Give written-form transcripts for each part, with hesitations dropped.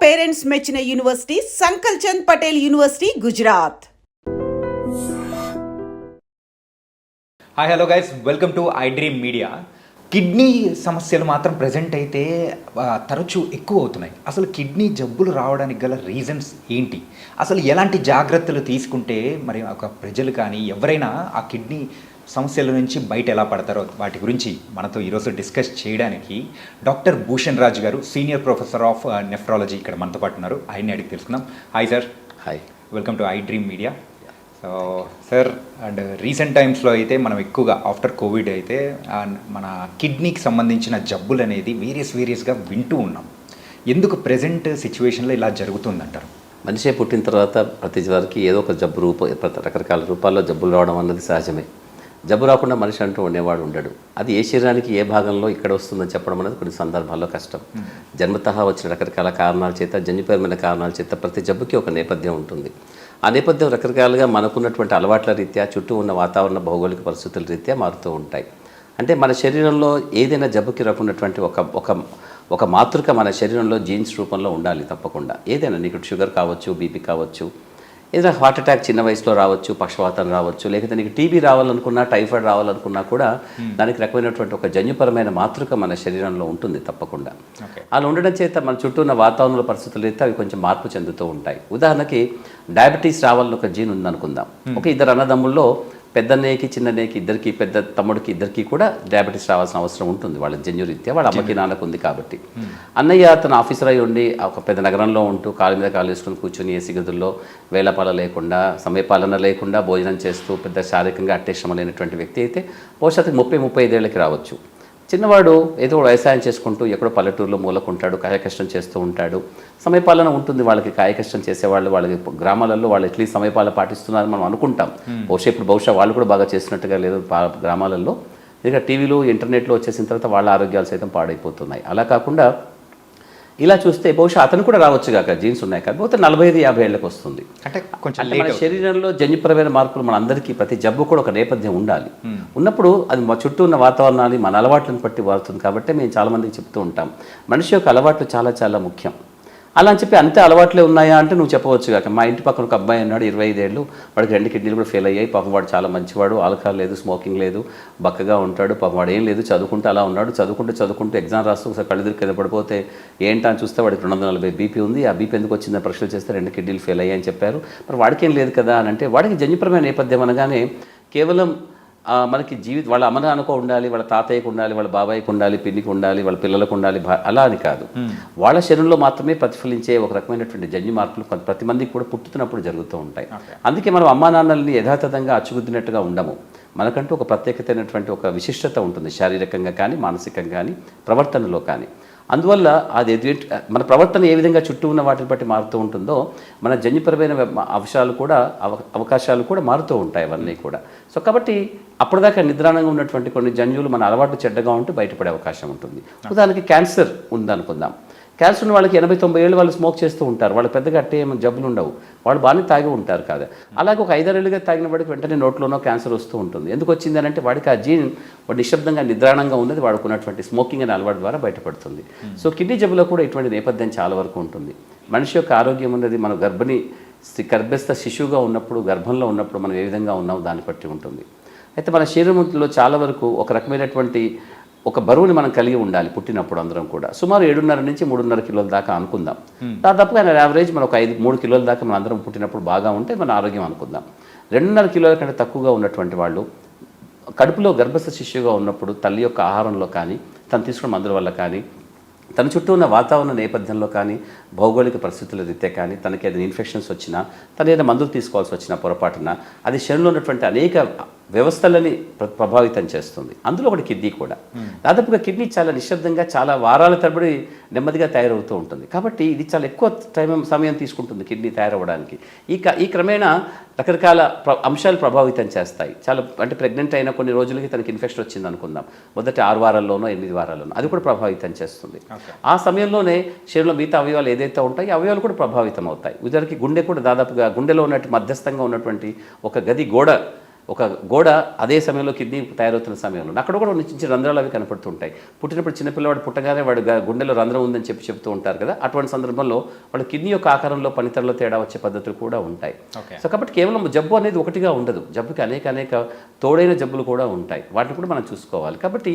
Parents మెచ్చిన university Sankalchand Patel university Gujarat. Hi hello guys, welcome to I dream media. Kidney సమస్యలు మాత్రం present అయితే తరచూ ఎక్కువ అవుతున్నాయి. అసలు కిడ్నీ జబ్బులు రావడానికి గల రీజన్స్ ఏంటి, అసలు ఎలాంటి జాగ్రత్తలు తీసుకుంటే మరి ఒక ప్రజలు కానీ ఎవరైనా ఆ కిడ్నీ సమస్యల నుంచి బయట ఎలా పడతారో వాటి గురించి మనతో ఈరోజు డిస్కస్ చేయడానికి డాక్టర్ భూషణ్ రాజ్ గారు, సీనియర్ ప్రొఫెసర్ ఆఫ్ నెఫ్రాలజీ ఇక్కడ మనతో పాటు ఉన్నారు. ఆయన్ని అడిగి తెలుసుకుందాం. Hi sir. Hi, welcome to I dream media. So sir, and recent టైమ్స్లో అయితే మనం ఎక్కువగా ఆఫ్టర్ కోవిడ్ అయితే మన కిడ్నీకి సంబంధించిన జబ్బులు అనేది వేరియస్గా వింటూ ఉన్నాం. ఎందుకు ప్రజెంట్ సిచ్యువేషన్లో ఇలా జరుగుతుందంటారు? మనిషి పుట్టిన తర్వాత ప్రతి వారికి ఏదో ఒక జబ్బు రకరకాల రూపాల్లో జబ్బులు రావడం అన్నది సహజమే. జబ్బు రాకుండా మనిషి అంటూ ఉండేవాడు ఉండడు. అది ఏ శరీరానికి ఏ భాగంలో ఇక్కడ వస్తుందని చెప్పడం అనేది కొన్ని సందర్భాల్లో కష్టం. జన్మతహా వచ్చిన రకరకాల కారణాల చేత, జన్యుపరమైన కారణాల చేత ప్రతి జబ్బుకి ఒక నేపథ్యం ఉంటుంది. ఆ నేపథ్యం రకరకాలుగా మనకున్నటువంటి అలవాట్ల రీత్యా, చుట్టూ ఉన్న వాతావరణ భౌగోళిక పరిస్థితుల రీత్యా మారుతూ ఉంటాయి. అంటే మన శరీరంలో ఏదైనా జబ్బుకి రాకున్నటువంటి ఒక మాతృక మన శరీరంలో జీన్స్ రూపంలో ఉండాలి తప్పకుండా. ఏదైనా నీకు షుగర్ కావచ్చు, బీపీ కావచ్చు, ఏదైనా హార్ట్ అటాక్ చిన్న వయసులో రావచ్చు, పక్షవాతం రావచ్చు, లేకపోతే నీకు టీబీ రావాలనుకున్నా, టైఫాయిడ్ రావాలనుకున్నా కూడా దానికి రకమైనటువంటి ఒక జన్యుపరమైన మాతృక మన శరీరంలో ఉంటుంది తప్పకుండా. అలా ఉండడం చేత మన చుట్టూ ఉన్న వాతావరణ పరిస్థితులు అయితే అవి కొంచెం మార్పు చెందుతూ ఉంటాయి. ఉదాహరణకి డయాబెటీస్ రావాలని ఒక జీన్ ఉందనుకుందాం. ఒక ఇద్దరు అన్నదమ్ముల్లో పెద్దన్నయ్యకి, చిన్నన్నయ్యకి, ఇద్దరికి, పెద్ద తమ్ముడికి ఇద్దరికి కూడా డయాబెటీస్ రావాల్సిన అవసరం ఉంటుంది. వాళ్ళ జన్యురీత్యా వాళ్ళ అమ్మకి నాన్నకు ఉంది కాబట్టి. అన్నయ్య తన ఆఫీసర్ అయి ఉండి ఒక పెద్ద నగరంలో ఉంటూ కాలు మీద కాలు వేసుకుని కూర్చొని ఏసీ గదుల్లో వేళపాల లేకుండా, సమయపాలన లేకుండా భోజనం చేస్తూ పెద్ద శారీరకంగా అట్టే శ్రమ లేనటువంటి వ్యక్తి అయితే బహుశా 30-35 ఏళ్ళకి రావచ్చు. చిన్నవాడు ఏదో వ్యవసాయం చేసుకుంటూ ఎక్కడో పల్లెటూరులో మూలకుంటాడు, కాయకష్టం చేస్తూ ఉంటాడు. సమయపాలన ఉంటుంది వాళ్ళకి. కాయకష్టం చేసేవాళ్ళు వాళ్ళకి గ్రామాలలో వాళ్ళు ఎట్లీస్ట్ సమయపాలన పాటిస్తున్నారని మనం అనుకుంటాం. బహుశా వాళ్ళు కూడా బాగా చేసినట్టుగా లేదు గ్రామాలలో. ఇక టీవీలు, ఇంటర్నెట్లో వచ్చేసిన తర్వాత వాళ్ళ ఆరోగ్యాలు సైతం పాడైపోతున్నాయి. అలా కాకుండా ఇలా చూస్తే బహుశా అతను కూడా రావచ్చు కాక, జీన్స్ ఉన్నాయి కాకపోతే 45-50 ఏళ్ళకి వస్తుంది. అంటే కొంచెం మన శరీరంలో జన్యుపరమైన మార్పులు మన అందరికీ, ప్రతి జబ్బు కూడా ఒక నేపథ్యం ఉండాలి. ఉన్నప్పుడు అది మా చుట్టూ ఉన్న వాతావరణాన్ని, మన అలవాట్లను బట్టి మారుతుంది. కాబట్టి మేము చాలామందికి చెప్తూ ఉంటాం, మనిషి యొక్క అలవాట్లు చాలా చాలా ముఖ్యం. అలా అని చెప్పి అంతే అలవాట్లే ఉన్నాయా అంటే నువ్వు చెప్పవచ్చు కాక. మా ఇంటి పక్కన ఒక అబ్బాయి ఉన్నాడు, 25 ఏళ్ళు, వాడికి 2 కిడ్నీలు కూడా ఫెయిల్ అయ్యాయి. పాపం వాడు చాలా మంచివాడు, ఆల్కహాల్ లేదు, స్మోకింగ్ లేదు, బక్కగా ఉంటాడు. పాపం వాడు ఏం లేదు, చదువుకుంటూ అలా ఉన్నాడు. చదువుకుంటూ ఎగ్జామ్ రాస్తూ ఒకసారి కళ్ళెదురు కింద పడిపోతే ఏంటా అని చూస్తే వాడికి 240 బీపీ ఉంది. ఆ బీపీ ఎందుకు వచ్చిందని పరీక్షలు చేస్తే 2 కిడ్నీలు ఫెయిల్ అయ్యాయని చెప్పారు. మరి వాడికి ఏం లేదు కదా అని అంటే, వాడికి జన్యుపరమైన నేపథ్యం అనగానే కేవలం మనకి వాళ్ళ అమ్మ నాన్నకు ఉండాలి, వాళ్ళ తాతయ్యకు ఉండాలి, వాళ్ళ బాబాయ్కి ఉండాలి, పిన్నికి ఉండాలి, వాళ్ళ పిల్లలకు ఉండాలి, అలా అని కాదు. వాళ్ళ శరీరంలో మాత్రమే ప్రతిఫలించే ఒక రకమైనటువంటి జన్యు మార్పులు ప్రతి మందికి కూడా పుట్టుతున్నప్పుడు జరుగుతూ ఉంటాయి. అందుకే మనం అమ్మా నాన్నల్ని యథాతథంగా అచ్చుగుద్దినట్టుగా ఉండము. మనకంటూ ఒక ప్రత్యేకతైనటువంటి ఒక విశిష్టత ఉంటుంది, శారీరకంగా కానీ, మానసికంగా కానీ, ప్రవర్తనలో కానీ. అందువల్ల అది మన ప్రవర్తన ఏ విధంగా చుట్టూ ఉన్న వాటిని బట్టి మారుతూ ఉంటుందో, మన జన్యుపరమైన అవకాశాలు కూడా మారుతూ ఉంటాయి అవన్నీ కూడా. సో కాబట్టి అప్పటిదాకా నిద్రాణంగా ఉన్నటువంటి కొన్ని జన్యువులు మన అలవాటు చెడ్డగా ఉంటూ బయటపడే అవకాశం ఉంటుంది. ఉదాహరణకి క్యాన్సర్ ఉందనుకుందాం. క్యాన్సర్ ఉన్న వాళ్ళకి 80-90 ఏళ్ళు వాళ్ళు స్మోక్ చేస్తూ ఉంటారు. వాళ్ళు పెద్దగా అట్టే ఏమైనా జబ్బులు ఉండవు, వాళ్ళు బాగానే తాగి ఉంటారు కదా. అలాగే ఒక 5-6 ఏళ్ళుగా తాగిన వాడికి వెంటనే నోట్లోనో క్యాన్సర్ వస్తూ ఉంటుంది. ఎందుకు వచ్చింది అని అంటే వాడికి ఆ జీన్ వాడు నిశ్శబ్దంగా నిద్రాణంగా ఉన్నది వాడుకున్నటువంటి స్మోకింగ్ అనే అలవాటు ద్వారా బయటపడుతుంది. సో కిడ్నీ జబ్బులో కూడా ఇటువంటి నేపథ్యం చాలా వరకు ఉంటుంది. మనిషి యొక్క ఆరోగ్యం ఉన్నది మన గర్భస్థ శిశువుగా ఉన్నప్పుడు, గర్భంలో ఉన్నప్పుడు మనం ఏ విధంగా ఉన్నామో దాన్ని బట్టి ఉంటుంది. అయితే మన శరీరంలో చాలా వరకు ఒక రకమైనటువంటి ఒక బరువుని మనం కలిగి ఉండాలి పుట్టినప్పుడు అందరం కూడా. సుమారు 7.5 నుంచి 3.5 కిలోల దాకా అనుకుందాం. దాదాపుగా యావరేజ్ మనం ఒక 3 కిలోల దాకా మన అందరం పుట్టినప్పుడు బాగా ఉంటే మన ఆరోగ్యం అనుకుందాం. 2.5 కిలోల కంటే తక్కువగా ఉన్నటువంటి వాళ్ళు కడుపులో గర్భస్థ శిశువుగా ఉన్నప్పుడు తల్లి యొక్క ఆహారంలో కానీ, తను తీసుకున్న మందుల వల్ల కానీ, తన చుట్టూ ఉన్న వాతావరణ నేపథ్యంలో కానీ, భౌగోళిక పరిస్థితుల రీత్యా కానీ, తనకి ఏదైనా ఇన్ఫెక్షన్స్ వచ్చినా, తను ఏదైనా మందులు తీసుకోవాల్సి వచ్చినా పొరపాటున అది శరీరంలో ఉన్నటువంటి అనేక వ్యవస్థలని ప్రభావితం చేస్తుంది. అందులో ఒకటి కిడ్నీ కూడా. దాదాపుగా కిడ్నీ చాలా నిశ్శబ్దంగా చాలా వారాల తరబడి నెమ్మదిగా తయారవుతూ ఉంటుంది. కాబట్టి ఇది చాలా ఎక్కువ సమయం తీసుకుంటుంది కిడ్నీ తయారవ్వడానికి. ఈ క్రమేణా రకరకాల అంశాలు ప్రభావితం చేస్తాయి. చాలా అంటే ప్రెగ్నెంట్ అయిన కొన్ని రోజులకి తనకి ఇన్ఫెక్షన్ వచ్చింది అనుకుందాం, మొదటి 6 వారాల్లోనో 8 వారాల్లోనో, అది కూడా ప్రభావితం చేస్తుంది. ఆ సమయంలోనే శరీరంలో మిగతా అవయవాలు ఏదైతే ఉంటాయో అవయవాలు కూడా ప్రభావితం అవుతాయి. ఉదాహరణకి గుండె కూడా దాదాపుగా గుండెలో ఉన్నట్టు మధ్యస్థంగా ఉన్నటువంటి ఒక గది గోడ ఒక గోడ అదే సమయంలో కిడ్నీ తయారవుతున్న సమయంలో అక్కడ కూడా చిన్న చిన్న రంధ్రాలు అవి కనపడుతుంటాయి. పుట్టినప్పుడు చిన్నపిల్లవాడు పుట్టగానే వాడు గుండెలో రంధ్రం ఉందని చెప్తూ ఉంటారు కదా, అటువంటి సందర్భంలో వాళ్ళ కిడ్నీ యొక్క ఆకారంలో పనితీరులో తేడా వచ్చే పద్ధతులు కూడా ఉంటాయి. సో కాబట్టి కేవలం జబ్బు అనేది ఒకటిగా ఉండదు, జబ్బుకి అనేక తోడైన జబ్బులు కూడా ఉంటాయి, వాటిని కూడా మనం చూసుకోవాలి. కాబట్టి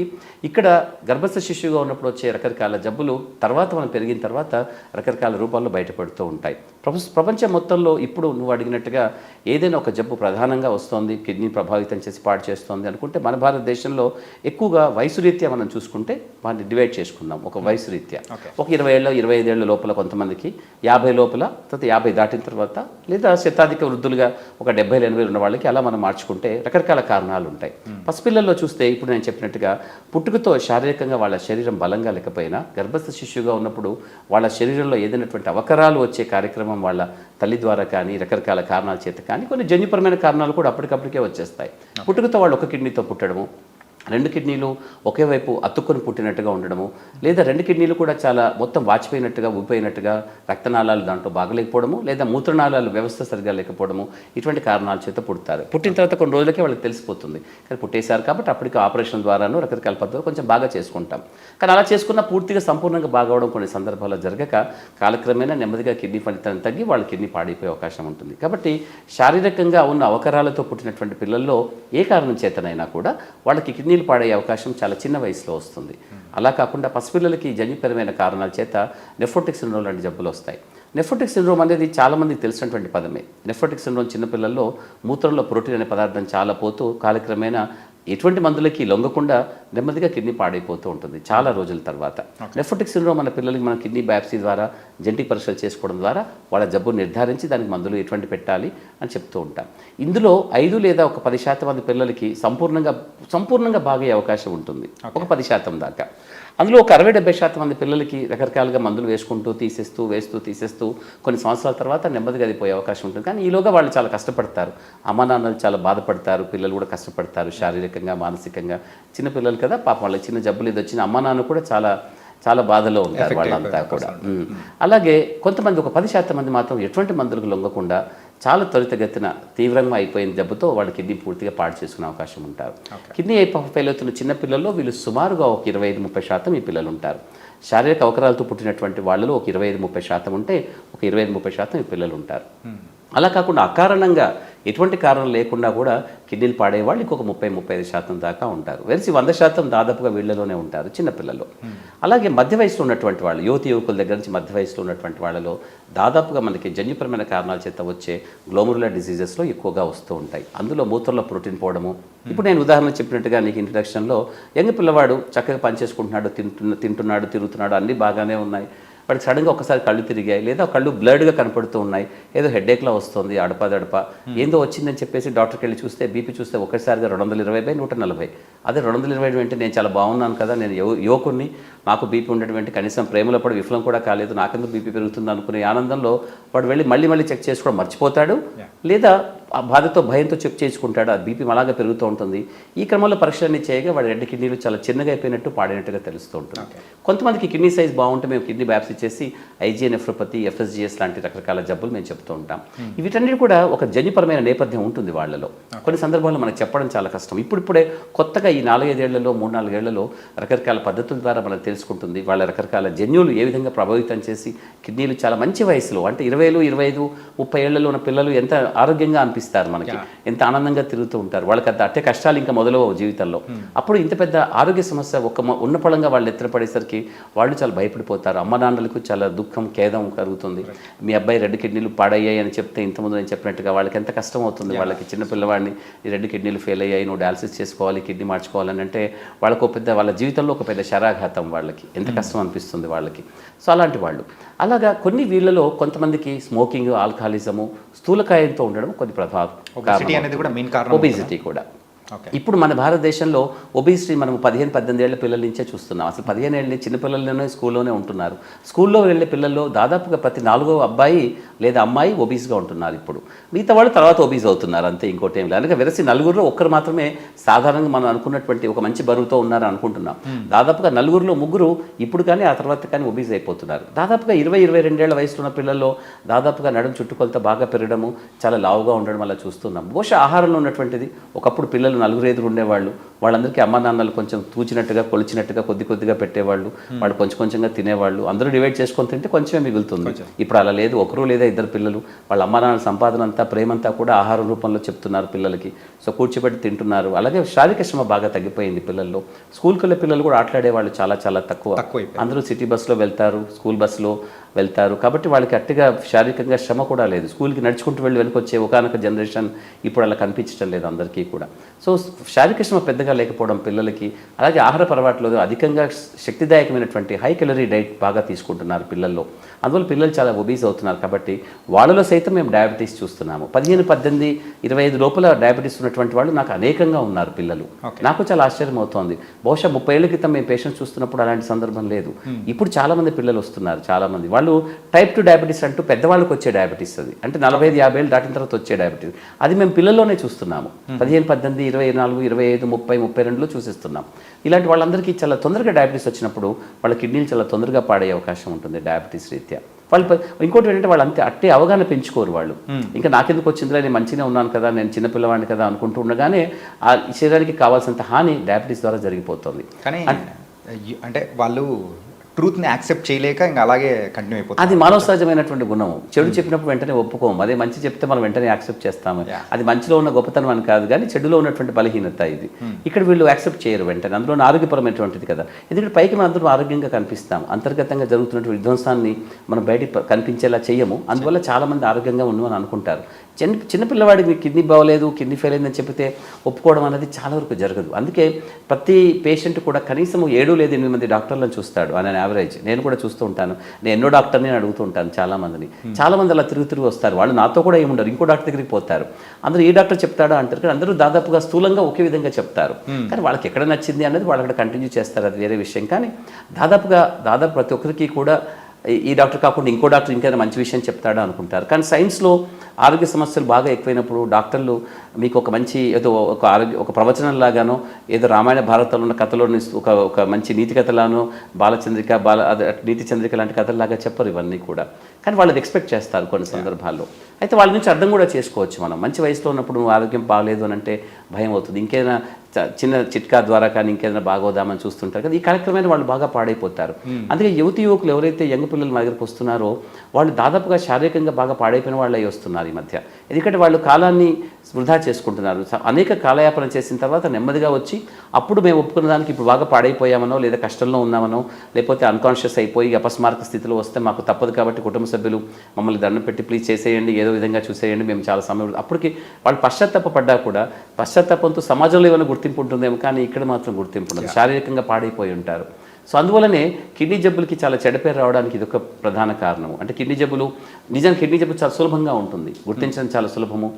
ఇక్కడ గర్భస్థ శిశువుగా ఉన్నప్పుడు వచ్చే రకరకాల జబ్బులు తర్వాత మనం పెరిగిన తర్వాత రకరకాల రూపాల్లో బయటపడుతూ ఉంటాయి. ప్రపంచం మొత్తంలో ఇప్పుడు నువ్వు అడిగినట్టుగా ఏదైనా ఒక జబ్బు ప్రధానంగా వస్తోంది, కిడ్నీ ప్రభావితం చేసి పాడు చేస్తోంది అనుకుంటే మన భారతదేశంలో ఎక్కువగా వయసు రీత్యా మనం చూసుకుంటే వాటిని డివైడ్ చేసుకుందాం. ఒక వయసు రీత్యా ఒక 20 ఏళ్ళ 25 ఏళ్ళ లోపల కొంతమందికి, 50 లోపల, తర్వాత 50 దాటిన తర్వాత, లేదా శతాధిక వృద్ధులుగా ఒక 70 80 ఉన్న వాళ్ళకి అలా మనం మార్చుకుంటే రకరకాల కారణాలు ఉంటాయి. పసిపిల్లల్లో చూస్తే ఇప్పుడు నేను చెప్పినట్టుగా పుట్టుకతో శారీరకంగా వాళ్ళ శరీరం బలంగా లేకపోయినా గర్భస్థ శిశువుగా ఉన్నప్పుడు వాళ్ళ శరీరంలో ఏదైనటువంటి అవకరాలు వచ్చే కార్యక్రమం వాళ్ళ తల్లి ద్వారా కానీ రకరకాల కారణాల చేత కానీ కొన్ని జన్యుపరమైన కారణాలు కూడా అప్పటికప్పటికే వచ్చేస్తాయి. పుట్టుకతో వాళ్ళు ఒక కిడ్నీతో పుట్టడము, 2 కిడ్నీలు ఒకే వైపు అతుక్కొని పుట్టినట్టుగా ఉండడము, లేదా 2 కిడ్నీలు కూడా చాలా మొత్తం వాచిపోయినట్టుగా ఊపిపోయినట్టుగా రక్తనాళాలు దాంట్లో బాగలేకపోవడము, లేదా మూత్రనాళాలు వ్యవస్థ సరిగా లేకపోవడము, ఇటువంటి కారణాల చేత పుడతారు. పుట్టిన తర్వాత కొన్ని రోజులకే వాళ్ళకి తెలిసిపోతుంది, కానీ పుట్టేశారు కాబట్టి అప్పటికి ఆపరేషన్ ద్వారాను రకరకాల పద్ధతులు కొంచెం బాగా చేసుకుంటాం. కానీ అలా చేసుకున్న పూర్తిగా సంపూర్ణంగా బాగవడం కొన్ని సందర్భాల్లో జరగక కాలక్రమేణా నెమ్మదిగా కిడ్నీ ఫలితం తగ్గి వాళ్ళ కిడ్నీ పాడైపోయే అవకాశం ఉంటుంది. కాబట్టి శారీరకంగా ఉన్న అవకరాలతో పుట్టినటువంటి పిల్లల్లో ఏ కారణం చేతనైనా కూడా వాళ్ళకి కిడ్నీలు పాడయ్యే అవకాశం చాలా చిన్న వయసులో వస్తుంది. అలా కాకుండా పసిపిల్లలకి జన్యుపరమైన కారణాల చేత నెఫ్రోటిక్ సిండ్రోమ్ లాంటి జబ్బులు వస్తాయి. నెఫ్రోటిక్ సిండ్రోమ్ అనేది చాలామందికి తెలిసినటువంటి పదమే. నెఫ్రోటిక్ సిండ్రోమ్ చిన్నపిల్లల్లో మూత్రంలో ప్రోటీన్ అనే పదార్థం చాలా పోతూ కాలక్రమేణా ఎటువంటి మందులకి లొంగకుండా నెమ్మదిగా కిడ్నీ పాడైపోతూ ఉంటుంది చాలా రోజుల తర్వాత. నెఫ్రోటిక్ సిండ్రోమ్ మన పిల్లలకి మనం కిడ్నీ బయాప్సీ ద్వారా జెనెటిక్ పరీక్షలు చేసుకోవడం ద్వారా వాళ్ళ జబ్బు నిర్ధారించి దానికి మందులు ఎటువంటి పెట్టాలి అని చెప్తూ ఉంటాం. ఇందులో 5 లేదా ఒక 10% మంది పిల్లలకి సంపూర్ణంగా బాగయ్యే అవకాశం ఉంటుంది, ఒక 10% దాకా. అందులో ఒక 60-70% మంది పిల్లలకి రకరకాలుగా మందులు వేసుకుంటూ తీసేస్తూ కొన్ని సంవత్సరాల తర్వాత నెమ్మదిగా అది పోయే అవకాశం ఉంటుంది. కానీ ఈలోగా వాళ్ళు చాలా కష్టపడతారు, అమ్మా నాన్నలు చాలా బాధపడతారు, పిల్లలు కూడా కష్టపడతారు శారీరకంగా మానసికంగా. చిన్నపిల్లలు కదా పాపం, వాళ్ళకి చిన్న జబ్బులు ఇది వచ్చిన అమ్మా నాన్న కూడా చాలా బాధలో ఉంటారు వాళ్ళంతా కూడా. అలాగే కొంతమంది ఒక 10% మంది మాత్రం ఎటువంటి మందులకు లొంగకుండా చాలా త్వరితగతిన తీవ్రంగా అయిపోయిన జబ్బుతో వాళ్ళు కిడ్నీ పూర్తిగా పాడు చేసుకునే అవకాశం ఉంటారు. కిడ్నీ ఫెయిల్ అవుతున్న చిన్న పిల్లల్లో వీళ్ళు సుమారుగా ఒక 25-30% ఈ పిల్లలు ఉంటారు. శారీరక అవకరాలతో పుట్టినటువంటి వాళ్ళలో ఒక 25-30% ఉంటే ఒక 25-30% ఈ పిల్లలు ఉంటారు. అలా కాకుండా అకారణంగా ఎటువంటి కారణం లేకుండా కూడా కిడ్నీలు పాడే వాళ్ళు ఇంకొక 30-35% దాకా ఉంటారు. వెరసి 100% దాదాపుగా వీళ్ళలోనే ఉంటారు చిన్నపిల్లలు. అలాగే మధ్య వయసులో ఉన్నటువంటి వాళ్ళు, యువకుల దగ్గర నుంచి మధ్య వయసులో ఉన్నటువంటి వాళ్ళలో దాదాపుగా మనకి జన్యుపరమైన కారణాల చేత వచ్చే గ్లోమరులర్ డిసీజెస్లో ఎక్కువగా వస్తూ ఉంటాయి. అందులో మూత్రంలో ప్రోటీన్ పోవడము. ఇప్పుడు నేను ఉదాహరణ చెప్పినట్టుగా నీకు ఇంట్రడక్షన్లో యంగ్ పిల్లవాడు చక్కగా పనిచేసుకుంటున్నాడు, తింటున్నాడు, తిరుగుతున్నాడు, అన్నీ బాగానే ఉన్నాయి. వాడికి సడన్గా ఒకసారి కళ్ళు తిరిగాయి, లేదా కళ్ళు బ్లర్డ్గా కనపడుతూ ఉన్నాయి, ఏదో హెడేక్లా వస్తుంది, అడపదడప ఏందో వచ్చిందని చెప్పేసి డాక్టర్కి వెళ్ళి చూస్తే బీపీ చూస్తే ఒకసారిగా 220/140. అదే 220 అంటే నేను చాలా బాగున్నాను కదా, నేను యువకుడిని, నాకు బీపీ ఉండేటువంటి కనీసం ప్రేమలో పడి విఫలం కూడా కాలేదు, నాకెందుకు బీపీ పెరుగుతుంది అనుకునే ఆనందంలో వాడు వెళ్ళి మళ్ళీ చెక్ చేసుకోవడం మర్చిపోతాడు, లేదా ఆ బాధతో భయంతో చెక్ చేసుకుంటాడు, ఆ బీపీ అలాగే పెరుగుతూ ఉంటుంది. ఈ క్రమంలో పరీక్షలన్నీ చేయగా వాడి 2 కిడ్నీలు చాలా చిన్నగా అయిపోయినట్టు పాడినట్టుగా తెలుస్తూ ఉంటుంది. కొంతమందికి కిడ్నీ సైజ్ బాగుంటే మేము కిడ్నీ బయాప్సీ చేసి ఐజీఏ నెఫ్రోపతి, FSGS లాంటి రకరకాల జబ్బులు మేము చెప్తూ ఉంటాం. వీటన్నిటి కూడా ఒక జన్యుపరమైన నేపథ్యం ఉంటుంది వాళ్ళలో. కొన్ని సందర్భాల్లో మనకు చెప్పడం చాలా కష్టం. ఇప్పుడిప్పుడే కొత్తగా ఈ 4-5 ఏళ్లలో 3-4 ఏళ్లలో రకరకాల పద్ధతుల ద్వారా మనకు తెలుసుకుంటుంది వాళ్ళ రకరకాల జన్యువులు ఏ విధంగా ప్రభావితం చేసి కిడ్నీలు చాలా మంచి వయసులో అంటే 20, 25, 30 ఏళ్లలో ఉన్న పిల్లలు ఎంత ఆరోగ్యంగా అనిపిస్తారు మనకి, ఎంత ఆనందంగా తిరుగుతూ ఉంటారు. వాళ్ళకి అట్టే కష్టాలు ఇంకా మొదలవు జీవితంలో. అప్పుడు ఇంత పెద్ద ఆరోగ్య సమస్య ఉన్న పడంగా వాళ్ళు ఎత్తున పడేసరికి వాళ్ళు చాలా భయపడిపోతారు. అమ్మ నాన్నలకు చాలా దుఃఖం, ఖేదం కలుగుతుంది. మీ అబ్బాయి 2 కిడ్నీలు పాడయ్యాయి అని చెప్తే ఇంతకుముందు నేను చెప్పినట్టుగా వాళ్ళకి ఎంత కష్టం అవుతుంది. వాళ్ళకి చిన్న పిల్లవాడిని ఈ 2 కిడ్నీలు ఫెయిల్ అయ్యాయి, నువ్వు డయాలసిస్ చేసుకోవాలి, కిడ్నీ మార్చుకోవాలని అంటే వాళ్ళకు వాళ్ళ జీవితంలో ఒక పెద్ద శరాఘాతం, వాళ్ళకి ఎంత కష్టం అనిపిస్తుంది వాళ్ళకి. సో అలాంటి వాళ్ళు అలాగా కొన్ని వీళ్ళలో కొంతమందికి స్మోకింగ్, ఆల్కహాలిజము, స్థూలకాయంతో ఉండడం కొన్ని ప్రభావం, అనేది కూడా మెయిన్ కారణం, ఒబేసిటీ కూడా. ఇప్పుడు మన భారతదేశంలో ఒబిసిటీ మనం 15-18 ఏళ్ల పిల్లల నుంచే చూస్తున్నాం. అసలు 15 ఏళ్ళ చిన్నపిల్లల్లోనే స్కూల్లోనే ఉంటున్నారు. స్కూల్లో వెళ్ళే పిల్లల్లో దాదాపుగా ప్రతి 4వ అబ్బాయి లేదా అమ్మాయి ఒబీస్గా ఉంటున్నారు. ఇప్పుడు మిగతా వాళ్ళు తర్వాత ఒబీస్ అవుతున్నారు, అంతే, ఇంకోటి ఏం లేదు. అందుకే వెరసి నలుగురిలో ఒక్కరు మాత్రమే సాధారణంగా మనం అనుకున్నటువంటి ఒక మంచి బరువుతో ఉన్నారని అనుకుంటున్నాం. దాదాపుగా నలుగురిలో ముగ్గురు ఇప్పుడు కానీ ఆ తర్వాత కానీ ఒబీస్ అయిపోతున్నారు. దాదాపుగా 20-22 ఏళ్ల వయసులో ఉన్న పిల్లల్లో దాదాపుగా నడుము చుట్టుకొలత బాగా పెరగడము, చాలా లావుగా ఉండడం అలా చూస్తున్నాం. బహుశా ఆహారంలో ఉన్నటువంటిది. ఒకప్పుడు పిల్లలు 4 ఎదురు ఉండేవాళ్ళు, వాళ్ళందరికీ అమ్మ నాన్నలు కొంచెం తూచినట్టుగా కొలిచినట్టుగా కొద్దిగా పెట్టేవాళ్ళు, వాళ్ళు కొంచెంగా తినేవాళ్ళు, అందరూ డివైడ్ చేసుకొని తింటే కొంచెమే మిగులుతుంది. ఇప్పుడు అలా లేదు. ఒకరు లేదా ఇద్దరు పిల్లలు, వాళ్ళ అమ్మ నాన్నల సంపాదన అంతా ప్రేమంతా కూడా ఆహారం రూపంలో చెప్తున్నారు పిల్లలకి. సో కూర్చోబెట్టి తింటున్నారు. అలాగే శారీరక శ్రమ బాగా తగ్గిపోయింది పిల్లల్లో. స్కూల్కి వెళ్ళే పిల్లలు కూడా ఆటలాడే వాళ్ళు చాలా తక్కువ. అందరూ సిటీ బస్సులో వెళ్తారు, స్కూల్ బస్సులో వెళ్తారు. కాబట్టి వాళ్ళకి అట్టిగా శారీరకంగా శ్రమ కూడా లేదు. స్కూల్కి నడుచుకుంటూ వెళ్ళి వెనుకొచ్చే ఒకనొక జనరేషన్ ఇప్పుడు అలా కనిపించడం లేదు అందరికీ కూడా. సో శారీరక శ్రమ పెద్దగా లేకపోవడం పిల్లలకి, అలాగే ఆహార అలవాట్లో అధికంగా శక్తిదాయకమైనటువంటి హై కెలరీ డైట్ బాగా తీసుకుంటున్నారు పిల్లల్లో. అందువల్ల పిల్లలు చాలా ఒబీస్ అవుతున్నారు. కాబట్టి వాళ్ళలో సైతం మేము డయాబెటీస్ చూస్తున్నాము. 15-18-25 లోపల డయాబెటీస్ ఉన్నటువంటి వాళ్ళు నాకు అనేకంగా ఉన్నారు పిల్లలు. నాకు చాలా ఆశ్చర్యం అవుతోంది. బహుశా 30 ఏళ్ల క్రితం మేము పేషెంట్స్ చూస్తున్నప్పుడు అలాంటి సందర్భం లేదు. ఇప్పుడు చాలామంది పిల్లలు వస్తున్నారు. చాలామంది వాళ్ళు టైప్ 2 డయాబెటీస్ అంటూ పెద్దవాళ్ళకి వచ్చే డయాబెటీస్, అది అంటే 45-50 ఏళ్ళు దాటిన తర్వాత వచ్చే డయాబెటీస్, అది మేము పిల్లల్లోనే చూస్తున్నాము. 15-18, 24, 25, 30, 32లో చూసిస్తున్నాం. ఇలాంటి వాళ్ళందరికీ చాలా తొందరగా డయాబెటీస్ వచ్చినప్పుడు వాళ్ళ కిడ్నీలు చాలా తొందరగా పాడయ్యే అవకాశం ఉంటుంది డయాబెటీస్ రీత్యా. వాళ్ళు ఇంకోటి ఏంటంటే వాళ్ళు అట్టే అవగాహన పెంచుకోరు వాళ్ళు. ఇంకా నాకెందుకు వచ్చిందిరా, నేను మంచిగా ఉన్నాను కదా, నేను చిన్నపిల్లవాడిని కదా అనుకుంటూ ఉండగానే ఆ శరీరానికి కావాల్సినంత హాని డయాబెటీస్ ద్వారా జరిగిపోతుంది. కానీ అంటే వాళ్ళు ట్రూత్ని యాక్సెప్ట్ చేయలేక ఇంకా అలాగే కంటిన్యూ అయిపోతుంది. అది మానవ సహజమైనటువంటి గుణం. చెడు చెప్పినప్పుడు వెంటనే ఒప్పుకోము, అదే మంచి చెప్తే మనం వెంటనే యాక్సెప్ట్ చేస్తాము. అది మంచిలో ఉన్న గొప్పతనం అని కాదు, కానీ చెడులో ఉన్నటువంటి బలహీనత ఇది. ఇక్కడ వీళ్ళు యాక్సెప్ట్ చేయరు వెంటనే. అందులో ఆరోగ్యపరమైనటువంటిది కదా. ఎందుకంటే పైకి మనం అందరూ ఆరోగ్యంగా కనిపిస్తాం, అంతర్గతంగా జరుగుతున్నటువంటి విధ్వంసాన్ని మనం బయటికి కనిపించేలా చేయము. అందువల్ల చాలామంది ఆరోగ్యంగా ఉన్నామని అనుకుంటారు. చిన్నపిల్లవాడికి కిడ్నీ బాగోలేదు, కిడ్నీ ఫెయిల్ అయిందని చెప్తే ఒప్పుకోవడం అనేది చాలా వరకు జరగదు. అందుకే ప్రతి పేషెంట్ కూడా కనీసం 7 లేదా 8 మంది డాక్టర్లను చూస్తాడు అని యావరేజ్. నేను కూడా చూస్తూ ఉంటాను. నేను ఎన్నో డాక్టర్ని అడుగుతూ ఉంటాను చాలామందిని. చాలామంది అలా తిరిగి వస్తారు. వాళ్ళు నాతో కూడా ఏముండరు, ఇంకో డాక్టర్ దగ్గరికి పోతారు. అందరూ ఈ డాక్టర్ చెప్తాడా అంటారు, కానీ అందరూ దాదాపుగా స్థూలంగా ఒకే విధంగా చెప్తారు. కానీ వాళ్ళకి ఎక్కడ నచ్చింది అనేది వాళ్ళు అక్కడ కంటిన్యూ చేస్తారు, అది వేరే విషయం. కానీ దాదాపు ప్రతి ఒక్కరికి కూడా ఈ డాక్టర్ కాకుండా ఇంకో డాక్టర్ ఇంకైనా మంచి విషయం చెప్తాడా అనుకుంటారు. కానీ సైన్స్లో ఆరోగ్య సమస్యలు బాగా ఎక్కువైనప్పుడు డాక్టర్లు మీకు ఒక మంచి ఏదో ఒక ప్రవచనంలాగానో, ఏదో రామాయణ భారతంలో ఉన్న కథలోని ఒక మంచి నీతి కథలానో, నీతి చంద్రిక లాంటి కథల్లాగా చెప్పరు ఇవన్నీ కూడా. కానీ వాళ్ళు ఎక్స్పెక్ట్ చేస్తారు కొన్ని సందర్భాల్లో. అయితే వాళ్ళ నుంచి అర్థం కూడా చేసుకోవచ్చు మనం. మంచి వయసులో ఉన్నప్పుడు నువ్వు ఆరోగ్యం బాగలేదు అని అంటే భయం అవుతుంది. ఇంకేదైనా చిన్న చిట్కా ద్వారా కానీ ఇంకేదైనా బాగోదామని చూస్తుంటారు కదా. ఈ కార్యక్రమాన్ని వాళ్ళు బాగా పాడైపోతారు. అందుకే యువకులు ఎవరైతే యంగ్ పిల్లలు మా దగ్గరకు వస్తున్నారో వాళ్ళు దాదాపుగా శారీరకంగా బాగా పాడైపోయిన వాళ్ళు అయి వస్తున్నారు ఈ మధ్య. ఎందుకంటే వాళ్ళు కాలాన్ని వృధా చేసుకుంటున్నారు. అనేక కాలయాపన చేసిన తర్వాత నెమ్మదిగా వచ్చి అప్పుడు మేము ఒప్పుకున్న దానికి ఇప్పుడు బాగా పాడైపోయామనో, లేదా కష్టంలో ఉన్నామనో, లేకపోతే అన్కాన్షియస్ అయిపోయి అపస్మారక స్థితిలో వస్తే మాకు తప్పదు కాబట్టి కుటుంబ సభ్యులు మమ్మల్ని దండం పెట్టి ప్లీజ్ చేసేయండి, ఏదో విధంగా చూసేయండి, మేము చాలా సమయం, అప్పటికి వాళ్ళు పశ్చాత్తాపడ్డా కూడా పశ్చాత్తాపంతో సమాజంలో ఏమైనా గుర్తింపు ఉంటుందేమో, కానీ ఇక్కడ మాత్రం గుర్తింపు ఉండదు. శారీరకంగా పాడైపోయి ఉంటారు. సో అందువల్లనే కిడ్నీ జబ్బులకి చాలా చెడ్డపేరు రావడానికి ఇది ఒక ప్రధాన కారణం. అంటే కిడ్నీ జబ్బులు చాలా సులభంగా ఉంటుంది, గుర్తించడం చాలా సులభము,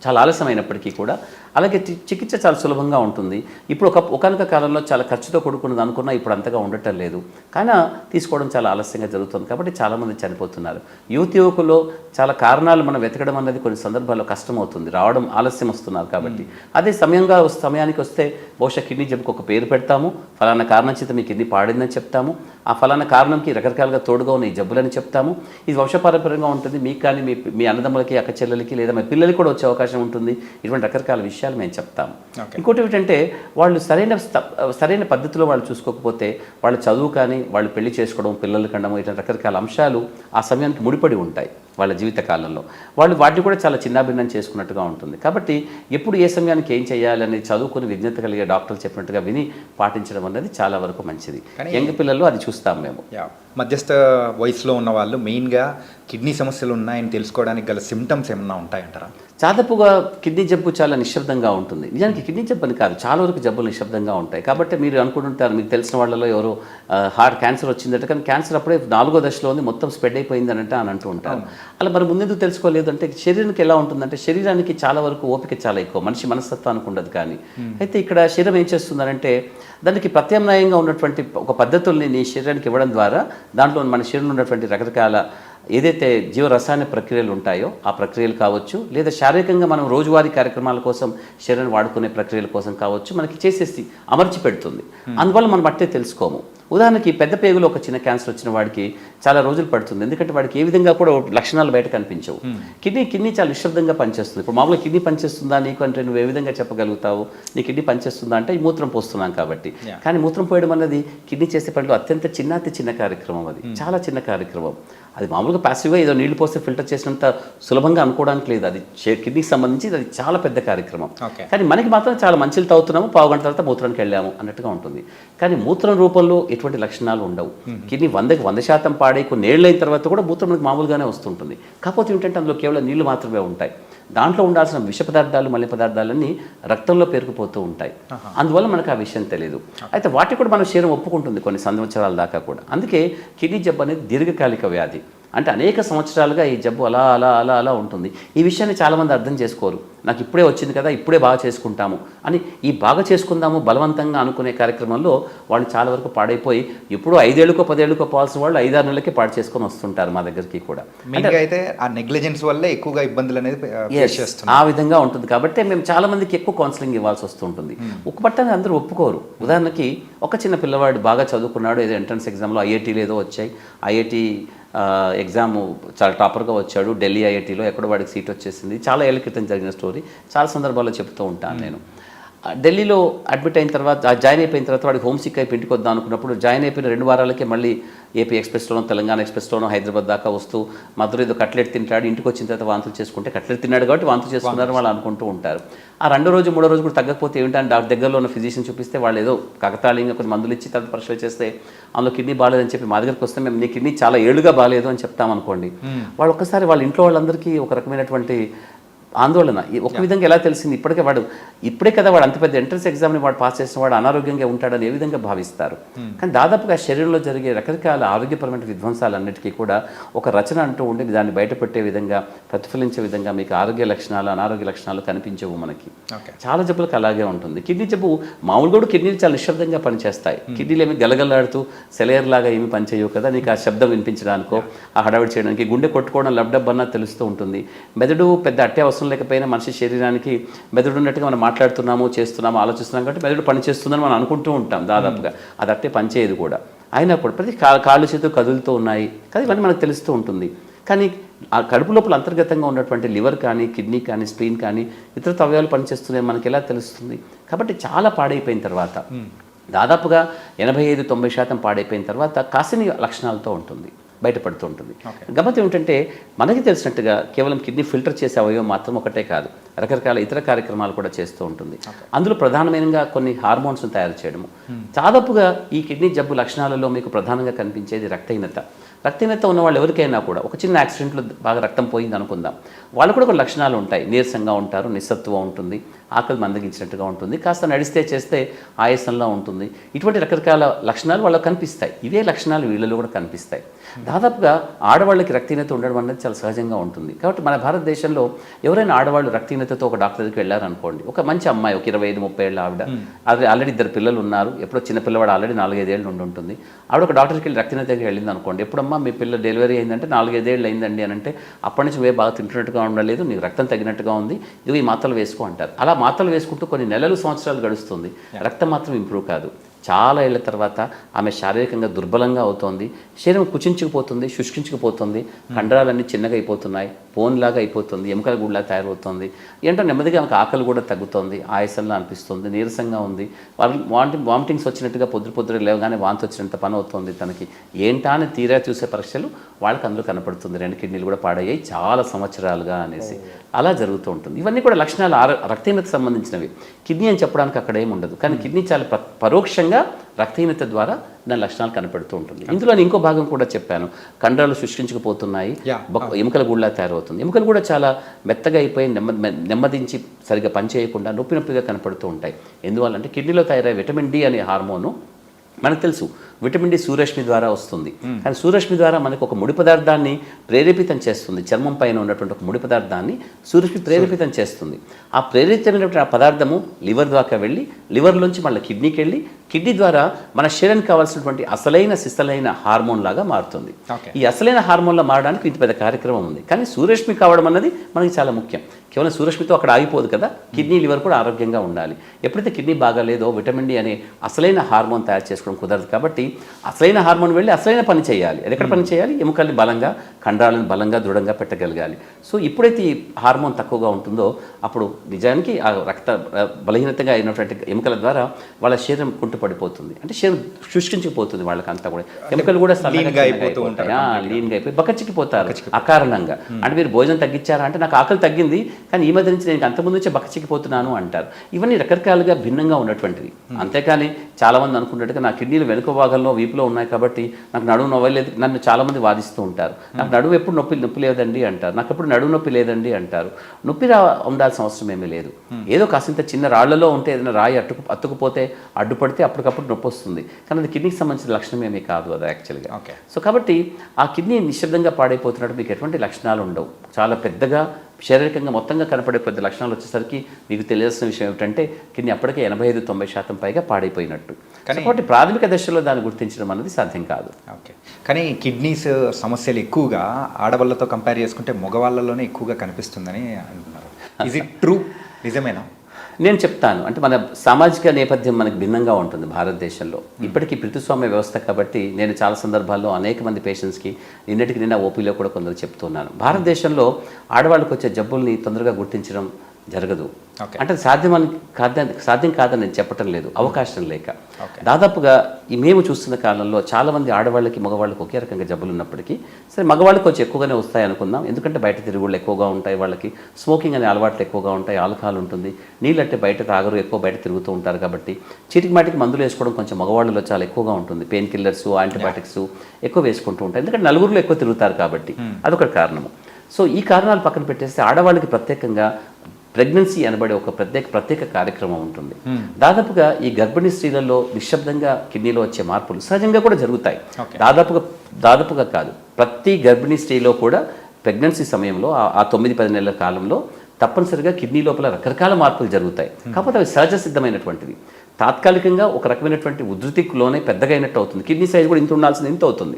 చాలా ఆలస్యమైనప్పటికీ కూడా. అలాగే చికిత్స చాలా సులభంగా ఉంటుంది. ఇప్పుడు ఒకనొక కాలంలో చాలా ఖర్చుతో కూడుకున్నది అనుకున్నా ఇప్పుడు అంతగా ఉండటం లేదు, కానీ తీసుకోవడం చాలా ఆలస్యంగా జరుగుతుంది. కాబట్టి చాలామంది చనిపోతున్నారు. యువకుల్లో చాలా కారణాలు మనం వెతకడం అన్నది కొన్ని సందర్భాల్లో కష్టమవుతుంది, రావడం ఆలస్యం వస్తున్నారు కాబట్టి. అదే సమయానికి వస్తే బహుశా కిడ్నీ జబ్బుకు ఒక పేరు పెడతాము, ఫలానా కారణం చేత మీ కిడ్నీ పాడిందని చెప్తాము, ఆ ఫలానా కారణంకి రకరకాలుగా తోడుగా ఉన్న ఈ జబ్బులని చెప్తాము. ఇది వంశపారంపర్యంగా ఉంటుంది. మీకు కానీ మీ అన్నదమ్ములకి, అక్క చెల్లెలకి, లేదా మీ పిల్లలకి కూడా వచ్చే అవకాశం ఉంటుంది. ఇటువంటి రకరకాల విషయాలు మేము చెప్తాము. ఇంకోటి ఏమిటంటే వాళ్ళు సరైన పద్ధతిలో వాళ్ళు చూసుకోకపోతే వాళ్ళ చదువు కానీ, వాళ్ళు పెళ్లి చేసుకోవడం, పిల్లలు కండము, ఇటువంటి రకరకాల అంశాలు ఆ సమయానికి ముడిపడి ఉంటాయి వాళ్ళ జీవితకాలంలో. వాళ్ళు వాటిని కూడా చాలా చిన్నాభిన్నం చేసుకున్నట్టుగా ఉంటుంది. కాబట్టి ఎప్పుడు ఏ సమయానికి ఏం చేయాలని చదువుకుని విజ్ఞత కలిగే డాక్టర్లు చెప్పినట్టుగా విని పాటించడం అనేది చాలా వరకు మంచిది. యంగ్ పిల్లల్లో అది చూస్తాం మేము. మధ్యస్థ వయసులో ఉన్న వాళ్ళు మెయిన్గా కిడ్నీ సమస్యలు ఉన్నాయని తెలుసుకోవడానికి గల సిమ్టమ్స్ ఏమన్నా ఉంటాయంటారా? దాదాపుగా కిడ్నీ జబ్బు చాలా నిశ్శబ్దంగా ఉంటుంది. నిజానికి కిడ్నీ జబ్బు అని కాదు, చాలా వరకు జబ్బులు నిశ్శబ్దంగా ఉంటాయి. కాబట్టి మీరు అనుకుంటుంటారు, మీకు తెలిసిన వాళ్ళలో ఎవరో హార్ట్ క్యాన్సర్ వచ్చిందంటే, కానీ క్యాన్సర్ అప్పుడే 4వ దశలో ఉంది, మొత్తం స్ప్రెడ్ అయిపోయింది అని అంటూ ఉంటారు. అలా మరి ముందెందుకు తెలుసుకోలేదు అంటే, శరీరానికి ఎలా ఉంటుందంటే, శరీరానికి చాలా వరకు ఓపిక చాలా ఎక్కువ, మనిషి మనస్తత్వానికి ఉండదు. కానీ అయితే ఇక్కడ శరీరం ఏం చేస్తుందనంటే, దానికి ప్రత్యామ్నాయంగా ఉన్నటువంటి ఒక పద్ధతుల్ని నీ శరీరానికి ఇవ్వడం ద్వారా దాంట్లో మన శరీరంలో ఉన్నటువంటి రకరకాల ఏదైతే జీవరసాయన ప్రక్రియలు ఉంటాయో ఆ ప్రక్రియలు కావచ్చు, లేదా శారీరకంగా మనం రోజువారీ కార్యక్రమాల కోసం శరీరాన్ని వాడుకునే ప్రక్రియల కోసం కావచ్చు, మనకి చేసేసి అమర్చి పెడుతుంది. అందువల్ల మనం బట్టే తెలుసుకోము. ఉదాహరణకి పెద్ద పేగులో ఒక చిన్న క్యాన్సర్ వచ్చిన వాడికి చాలా రోజులు పడుతుంది, ఎందుకంటే వాడికి ఏ విధంగా కూడా లక్షణాలు బయట కనిపించవు. కిడ్నీ చాలా నిశ్శబ్దంగా పనిచేస్తుంది. ఇప్పుడు మామూలుగా కిడ్నీ పనిచేస్తుందా నీకు అంటే నువ్వు ఏ విధంగా చెప్పగలుగుతావు? నీ కిడ్నీ పనిచేస్తుందా అంటే ఈ మూత్రం పోస్తున్నాం కాబట్టి. కానీ మూత్రం పోయడం అన్నది కిడ్నీ చేసే పనిలో అత్యంత చిన్న కార్యక్రమం. అది చాలా చిన్న కార్యక్రమం. అది మామూలుగా ప్యాసివ్గా ఏదో నీళ్లు పోస్తే ఫిల్టర్ చేసినంత సులభంగా అనుకోవడానికి లేదు. అది కిడ్నీకి సంబంధించి అది చాలా పెద్ద కార్యక్రమం. కానీ మనకి మాత్రం చాలా మంచిలు తాగుతున్నాము, పావుగంట తర్వాత మూత్రానికి వెళ్ళాము అన్నట్టుగా ఉంటుంది. కానీ మూత్రం రూపంలో ఎటువంటి లక్షణాలు ఉండవు. కిడ్నీ 100% పాడై కొన్ని ఏళ్ళైన తర్వాత కూడా మూత్రం మనకి మామూలుగానే వస్తుంటుంది. కాకపోతే ఏంటంటే అందులో కేవలం నీళ్లు మాత్రమే ఉంటాయి. దాంట్లో ఉండాల్సిన విష పదార్థాలు, మలి పదార్థాలన్నీ రక్తంలో పేరుకుపోతూ ఉంటాయి. అందువల్ల మనకు ఆ విషయం తెలియదు. అయితే వాటికి కూడా మన శరీరం ఒప్పుకుంటుంది కొన్ని సంవత్సరాల దాకా కూడా. అందుకే కిడ్నీ జబ్బు అనేది దీర్ఘకాలిక వ్యాధి. అంటే అనేక సంవత్సరాలుగా ఈ జబ్బు అలా అలా అలా అలా ఉంటుంది. ఈ విషయాన్ని చాలామంది అర్థం చేసుకోరు. నాకు ఇప్పుడే వచ్చింది కదా, ఇప్పుడే బాగా చేసుకుంటాము అని ఈ బాగా చేసుకుందాము బలవంతంగా అనుకునే కార్యక్రమంలో వాళ్ళు చాలా వరకు పాడైపోయి ఎప్పుడూ 5 ఏళ్ళకో 10 ఏళ్ళకో పోవాల్సిన వాళ్ళు 5-6 నెలలకే పాడు చేసుకొని వస్తుంటారు మా దగ్గరికి కూడా. అంటే అయితే ఆ నెగ్లిజెన్స్ వల్లే ఎక్కువగా ఇబ్బందులు అనేది ఆ విధంగా ఉంటుంది. కాబట్టి మేము చాలా మందికి ఎక్కువ కౌన్సిలింగ్ ఇవ్వాల్సి వస్తుంటుంది. ఒక పట్టాన్ని అందరూ ఒప్పుకోరు. ఉదాహరణకి ఒక చిన్న పిల్లవాడు బాగా చదువుకున్నాడు, ఏదో ఎంట్రన్స్ ఎగ్జామ్లో ఐఐటీలో ఏదో వచ్చాయి, ఐఐటీ ఎగ్జామ్ చాలా టాపర్గా వచ్చాడు, ఢిల్లీ ఐఐటీలో ఎక్కడో వాడికి సీట్ వచ్చేసింది. చాలా ఏళ్ళ క్రితం జరిగిన స్టోరీ, చాలా సందర్భాల్లో చెప్తూ ఉంటాను నేను. ఢిల్లీలో అడ్మిట్ అయిన తర్వాత, జాయిన్ అయిపోయిన తర్వాత వాడికి హోమ్ సిక్ అయిపోయి ఇంటికి వద్దాం అనుకున్నప్పుడు, జాయిన్ అయిపోయిన 2 వారాలకే మళ్ళీ ఏపీ ఎక్స్ప్రెస్లోనో తెలంగాణ ఎక్స్ప్రెస్లోనో హైదరాబాద్ దాకా వస్తూ మధుర ఏదో కట్లెట్ తింటాడు, ఇంటికి వచ్చిన తర్వాత వాంతులు చేసుకుంటే, కట్లెట్ తిన్నాడు కాబట్టి వాంతులు చేసుకున్నారు వాళ్ళు అనుకుంటూ ఉంటారు. ఆ 2వ రోజు 3వ రోజు కూడా తగ్గకపోతే ఏమిటంటే డాక్టర్ దగ్గరలో ఉన్న ఫిజిషియన్ చూపిస్తే వాళ్ళు ఏదో కాకతాళీయంగా కొన్ని మందులు ఇచ్చి తర్వాత పరీక్షలు చేస్తే అందులో కిడ్నీ బాగాలేదని చెప్పి మా దగ్గరికి వస్తే మేము నీ కిడ్నీ చాలా ఏళ్ళుగా బాగాలేదు అని చెప్తామనుకోండి. వాళ్ళు ఒక్కసారి వాళ్ళ ఇంట్లో వాళ్ళందరికీ ఒక రకమైనటువంటి ఆందోళన. ఒక విధంగా ఎలా తెలిసింది, ఇప్పుడే కదా వాడు అంత పెద్ద ఎంట్రన్స్ ఎగ్జామ్ని వాడు పాస్ చేసిన వాడు అనారోగ్యంగా ఉంటాడని ఏ విధంగా భావిస్తారు. కానీ దాదాపుగా శరీరంలో జరిగే రకరకాల ఆరోగ్యపరమైన విధ్వంసాలన్నిటికీ కూడా ఒక రచన అంటూ ఉండి దాన్ని బయటపెట్టే విధంగా, ప్రతిఫలించే విధంగా మీకు ఆరోగ్య లక్షణాలు, అనారోగ్య లక్షణాలు కనిపించవు మనకి. చాలా జబ్బులకు అలాగే ఉంటుంది. కిడ్నీ జబ్బు మామూలుగా కూడా కిడ్నీలు చాలా నిశ్శబ్దంగా పనిచేస్తాయి. కిడ్నీలు ఏమి గలగలాడుతూ సెలయర్లాగా ఏమి పనిచేయవు కదా, నీకు ఆ శబ్దం వినిపించడానికో ఆ హడావిడి చేయడానికి. గుండె కొట్టుకోవడం లబ్డబ్ అన్నా తెలుస్తూ ఉంటుంది. మెదడు పెద్ద అట్టే అవసరం లేకపోయినా మనిషి శరీరానికి మెదడు ఉన్నట్టుగా మనం మాట్లాడుతున్నాము, చేస్తున్నాము, ఆలోచిస్తున్నాం కాబట్టి మెదడు పనిచేస్తుందని మనం అనుకుంటూ ఉంటాం. దాదాపుగా అది అట్టే పనిచేయదు కూడా. అయినా కూడా ప్రతి కాళ్ళు చేతులు కదులుతూ ఉన్నాయి కదా, ఇవన్నీ మనకు తెలుస్తూ ఉంటుంది. కానీ ఆ కడుపు లోపల అంతర్గతంగా ఉన్నటువంటి లివర్ కానీ, కిడ్నీ కానీ, స్ప్లీన్ కానీ, ఇతర అవయవాలు పనిచేస్తున్నాయి మనకి ఎలా తెలుస్తుంది? కాబట్టి చాలా పాడైపోయిన తర్వాత, దాదాపుగా 85-90% పాడైపోయిన తర్వాత కాసిని లక్షణాలతో ఉంటుంది, బయటపడుతూ ఉంటుంది. గమ్మత్ ఏమిటంటే మనకి తెలిసినట్టుగా కేవలం కిడ్నీ ఫిల్టర్ చేసే అవయవం మాత్రం ఒకటే కాదు, రకరకాల ఇతర కార్యక్రమాలు కూడా చేస్తూ ఉంటుంది. అందులో ప్రధానమైనగా కొన్ని హార్మోన్స్ను తయారు చేయడము. దాదాపుగా ఈ కిడ్నీ జబ్బు లక్షణాలలో మీకు ప్రధానంగా కనిపించేది రక్తహీనత. రక్తహీనత ఉన్న వాళ్ళు ఎవరికైనా కూడా ఒక చిన్న యాక్సిడెంట్లో బాగా రక్తం పోయింది అనుకుందాం, వాళ్ళు కూడా కొన్ని లక్షణాలు ఉంటాయి. నీరసంగా ఉంటారు, నిస్సత్వం ఉంటుంది, ఆకలి మందగించినట్టుగా ఉంటుంది, కాస్త నడిస్తే చేస్తే ఆయాసంలా ఉంటుంది. ఇటువంటి రకరకాల లక్షణాలు వాళ్ళకి కనిపిస్తాయి. ఇవే లక్షణాలు వీళ్ళలో కూడా కనిపిస్తాయి. దాదాపుగా ఆడవాళ్ళకి రక్తహీనత ఉండడం అనేది చాలా సహజంగా ఉంటుంది. కాబట్టి మన భారతదేశంలో ఎవరైనా ఆడవాళ్ళు రక్తహీనతతో ఒక డాక్టర్ దగ్గరికి వెళ్ళారనుకోండి, ఒక మంచి అమ్మాయి, ఒక 25-30 ఏళ్ళ ఆవిడ, ఆల్రెడీ 2 పిల్లలు ఉన్నారు, ఎప్పుడో చిన్న పిల్లవాడు ఆల్రెడీ 4-5 ఏళ్ళు ఉండి ఉంటుంది, ఆవిడ ఒక డాక్టర్కి వెళ్ళి రక్తహీనత దగ్గరికి వెళ్ళింది అనుకోండి. ఎప్పుడమ్మా మీ పిల్ల డెలివరీ అయిందంటే 4-5 ఏళ్ళు అయిందండి అని అంటే, అప్పటి నుంచి నువ్వే బాగా తింటున్నట్టుగా ఉండలేదు, నీకు రక్తం తగ్గినట్టుగా ఉంది, ఇవి ఈ మాత్రలు వేసుకో అంటారు. అలా మాత్రలు వేసుకుంటూ కొన్ని నెలలు, సంవత్సరాలు గడుస్తుంది, రక్తం మాత్రం ఇంప్రూవ్ కాదు. చాలా ఏళ్ల తర్వాత ఆమె శారీరకంగా దుర్బలంగా అవుతోంది, శరీరం కుచించుకుపోతుంది, శుష్కించుకుపోతుంది, కండరాలన్నీ చిన్నగా అయిపోతున్నాయి, బోన్లాగా అయిపోతుంది, ఎముకల గుడిలా తయారవుతుంది. ఏంటో నెమ్మదిగా ఆమెకు ఆకలి కూడా తగ్గుతుంది, ఆయాసంలా అనిపిస్తుంది, నీరసంగా ఉంది, వామిటింగ్స్ వచ్చినట్టుగా పొద్దున లేవగానే వాంతి వచ్చినంత పని అవుతుంది తనకి. ఏంటా అని తీరా చూసే పరీక్షలు వాళ్ళకి అందులో కనపడుతుంది, 2 కిడ్నీలు కూడా పాడయ్యాయి చాలా సంవత్సరాలుగా అనేసి. అలా జరుగుతూ ఉంటుంది. ఇవన్నీ కూడా లక్షణాలు రక్తహీనతకు సంబంధించినవి. కిడ్నీ అని చెప్పడానికి అక్కడ ఏమి ఉండదు, కానీ కిడ్నీ చాలా పరోక్షంగా ముఖ్యంగా రక్తహీనత ద్వారా దాని లక్షణాలు కనపడుతూ ఉంటుంది. ఇందులో ఇంకో భాగం కూడా చెప్పాను, కండరాలు శుష్కించుకుపోతున్నాయి, ఎముకల గూడులా తయారవుతుంది. ఎముకలు కూడా చాలా మెత్తగా అయిపోయి నెమ్మదించి సరిగ్గా పనిచేయకుండా నొప్పిగా కనపడుతూ ఉంటాయి. ఎందువల్ల అంటే కిడ్నీలో తయారయ్యే విటమిన్ డి అనే హార్మోను మనకు తెలుసు విటమిన్ డి సూర్యరశ్మి ద్వారా వస్తుంది. కానీ సూర్యరశ్మి ద్వారా మనకు ఒక ముడి పదార్థాన్ని ప్రేరేపితం చేస్తుంది. చర్మం పైన ఉన్నటువంటి ఒక ముడి పదార్థాన్ని సూర్యరశ్మి ప్రేరేపితం చేస్తుంది. ఆ ప్రేరితమైనటువంటి ఆ పదార్థము లివర్ ద్వారా వెళ్ళి లివర్లోంచి మళ్ళీ కిడ్నీకి వెళ్ళి కిడ్నీ ద్వారా మన శరీరానికి కావాల్సినటువంటి అసలైన సిసలైన హార్మోన్ లాగా మారుతుంది. ఈ అసలైన హార్మోన్లా మారడానికి ఇంత పెద్ద కార్యక్రమం ఉంది. కానీ సూర్యరశ్మి కావడం అన్నది మనకి చాలా ముఖ్యం. కేవలం సూర్యరశ్మితో అక్కడ ఆగిపోదు కదా, కిడ్నీ లివర్ కూడా ఆరోగ్యంగా ఉండాలి. ఎప్పుడైతే కిడ్నీ బాగాలేదో విటమిన్ డి అనే అసలైన హార్మోన్ తయారు చేసుకోవడం కుదరదు. కాబట్టి అసలైన హార్మోన్ వెళ్ళి అసలైన పని చేయాలి. అది ఎక్కడ పని చేయాలి? ఎముకల్ని బలంగా, కండరాలను బలంగా దృఢంగా పెట్టగలగాలి. సో ఎప్పుడైతే ఈ హార్మోన్ తక్కువగా ఉంటుందో అప్పుడు నిజానికి ఆ రక్త బలహీనతగా అయినటువంటి ఎముకల ద్వారా వాళ్ళ శరీరం కుంటుపడిపోతుంది. అంటే శరీరం శుష్కించిపోతుంది. వాళ్ళకంతా కూడా ఎముకలు కూడా లీన్గా అయిపోయి బక్కచిక్కిపోతారు అకారణంగా. అంటే మీరు భోజనం తగ్గించారా అంటే నాకు ఆకలి తగ్గింది, కానీ ఈ మధ్య నుంచి నేను అంతకుముందు నుంచే బక్కచిక్కిపోతున్నాను అంటారు. ఇవన్నీ రకరకాలుగా భిన్నంగా ఉన్నటువంటివి. అంతేకాని చాలామంది అనుకున్నట్టుగా నా కిడ్నీలు వెనుక భాగంలో వీపులో ఉన్నాయి కాబట్టి నాకు నడుము నవ్వలేదు. నన్ను చాలామంది వాదిస్తూ ఉంటారు, నాకు నడుము ఎప్పుడు నొప్పి లేదండి అంటారు, నాకు ఎప్పుడు నడుము నొప్పి లేదండి అంటారు. నొప్పి ఉండాల్సిన అవసరం ఏమీ లేదు. ఏదో కాసింత చిన్న రాళ్లలో ఉంటే ఏదైనా రాయి అతుకుపోతే అడ్డుపడితే అప్పటికప్పుడు నొప్పి వస్తుంది. కానీ అది కిడ్నీకి సంబంధించిన లక్షణం ఏమీ కాదు అది యాక్చువల్గా. సో కాబట్టి ఆ కిడ్నీ నిశ్శబ్దంగా పాడైపోతున్నట్టు మీకు ఎటువంటి లక్షణాలు ఉండవు. చాలా పెద్దగా శారీరకంగా మొత్తంగా కనపడే పెద్ద లక్షణాలు వచ్చేసరికి మీకు తెలియాల్సిన విషయం ఏమిటంటే కిడ్నీ అప్పటికే 85-90% పైగా పాడైపోయినట్టు. కాబట్టి ప్రాథమిక దశలో దాన్ని గుర్తించడం అనేది సాధ్యం కాదు. ఓకే, కానీ కిడ్నీస్ సమస్యలు ఎక్కువగా ఆడవాళ్ళతో కంపేర్ చేసుకుంటే మగవాళ్ళలోనే ఎక్కువగా కనిపిస్తుందని అంటున్నారు. Is it true? నిజమేనా? నేను చెప్తాను. అంటే మన సామాజిక నేపథ్యం మనకు భిన్నంగా ఉంటుంది భారతదేశంలో. ఇప్పటికీ పితృస్వామ్య వ్యవస్థ కాబట్టి నేను చాలా సందర్భాల్లో అనేక మంది పేషెంట్స్కి నిన్న ఓపీలో కూడా కొందరు చెప్తున్నాను, భారతదేశంలో ఆడవాళ్ళకి వచ్చే జబ్బుల్ని తొందరగా గుర్తించడం జరగదు. అంటే సాధ్యం కాదని నేను చెప్పటం లేదు, అవకాశం లేక. దాదాపుగా మేము చూస్తున్న కాలంలో చాలామంది ఆడవాళ్ళకి మగవాళ్ళకి ఒకే రకంగా జబ్బులు ఉన్నప్పటికీ సరే మగవాళ్ళకి కొంచెం ఎక్కువగానే వస్తాయి అనుకుందాం. ఎందుకంటే బయట తిరుగుళ్ళు ఎక్కువగా ఉంటాయి, వాళ్ళకి స్మోకింగ్ అనే అలవాట్లు ఎక్కువగా ఉంటాయి, ఆల్కహాల్ ఉంటుంది, నీళ్ళంటే బయట తాగరు, ఎక్కువ బయట తిరుగుతూ ఉంటారు. కాబట్టి చీటికి మాటికి మందులు వేసుకోవడం కొంచెం మగవాళ్ళలో చాలా ఎక్కువగా ఉంటుంది. పెయిన్ కిల్లర్స్, యాంటీబయాటిక్స్ ఎక్కువ వేసుకుంటూ ఉంటాయి, ఎందుకంటే నలుగురిలో ఎక్కువ తిరుగుతారు కాబట్టి. అదొక కారణము. సో ఈ కారణాలు పక్కన పెట్టేస్తే ఆడవాళ్ళకి ప్రత్యేకంగా ప్రెగ్నెన్సీ అనబడే ఒక ప్రత్యేక కార్యక్రమం ఉంటుంది. దాదాపుగా ఈ గర్భిణీ స్త్రీలలో నిశ్శబ్దంగా కిడ్నీలో వచ్చే మార్పులు సహజంగా కూడా జరుగుతాయి. దాదాపుగా కాదు, ప్రతి గర్భిణీ స్త్రీలో కూడా ప్రెగ్నెన్సీ సమయంలో ఆ 9-10 నెలల కాలంలో తప్పనిసరిగా కిడ్నీ లోపల రకరకాల మార్పులు జరుగుతాయి. కాకపోతే అవి సహజ సిద్ధమైనటువంటివి. తాత్కాలికంగా ఒక రకమైనటువంటి ఉధృతిలోనే పెద్దగా అయినట్టు అవుతుంది. కిడ్నీ సైజ్ కూడా ఇంత ఉండాల్సింది ఇంత అవుతుంది,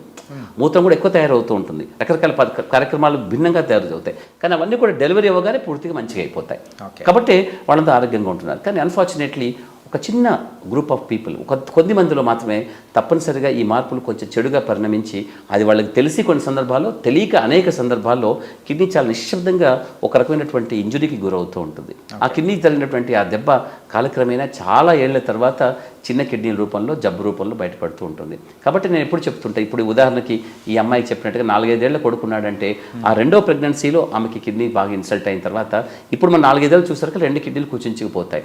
మూత్రం కూడా ఎక్కువ తయారవుతూ ఉంటుంది, రకరకాల కార్యక్రమాలు భిన్నంగా తయారవుతాయి. కానీ అవన్నీ కూడా డెలివరీ అవ్వగానే పూర్తిగా మంచిగా అయిపోతాయి. కాబట్టి వాళ్ళంతా ఆరోగ్యంగా ఉంటున్నారు. కానీ అన్ఫార్చునేట్లీ ఒక చిన్న గ్రూప్ ఆఫ్ పీపుల్, కొద్ది మందిలో మాత్రమే తప్పనిసరిగా ఈ మార్పులు కొంచెం చెడుగా పరిణమించి అది వాళ్ళకి తెలిసి కొన్ని సందర్భాల్లో, తెలియక అనేక సందర్భాల్లో కిడ్నీ చాలా నిశ్శబ్దంగా ఒక రకమైనటువంటి ఇంజురీకి గురవుతూ ఉంటుంది. ఆ కిడ్నీ జరిగినటువంటి ఆ దెబ్బ కాలక్రమేణా చాలా ఏళ్ల తర్వాత చిన్న కిడ్నీ రూపంలో, జబ్బు రూపంలో బయటపడుతూ ఉంటుంది. కాబట్టి నేను ఎప్పుడు చెప్తుంటా, ఇప్పుడు ఉదాహరణకి ఈ అమ్మాయికి చెప్పినట్టుగా 4-5 ఏళ్ల కొడుకున్నాడంటే ఆ రెండో ప్రెగ్నెన్సీలో ఆమెకి కిడ్నీ బాగా ఇన్సల్ట్ అయిన తర్వాత ఇప్పుడు మనం 4-5 ఏళ్ళు చూసరికి 2 కిడ్నీలు కూర్చుంచిపోతాయి.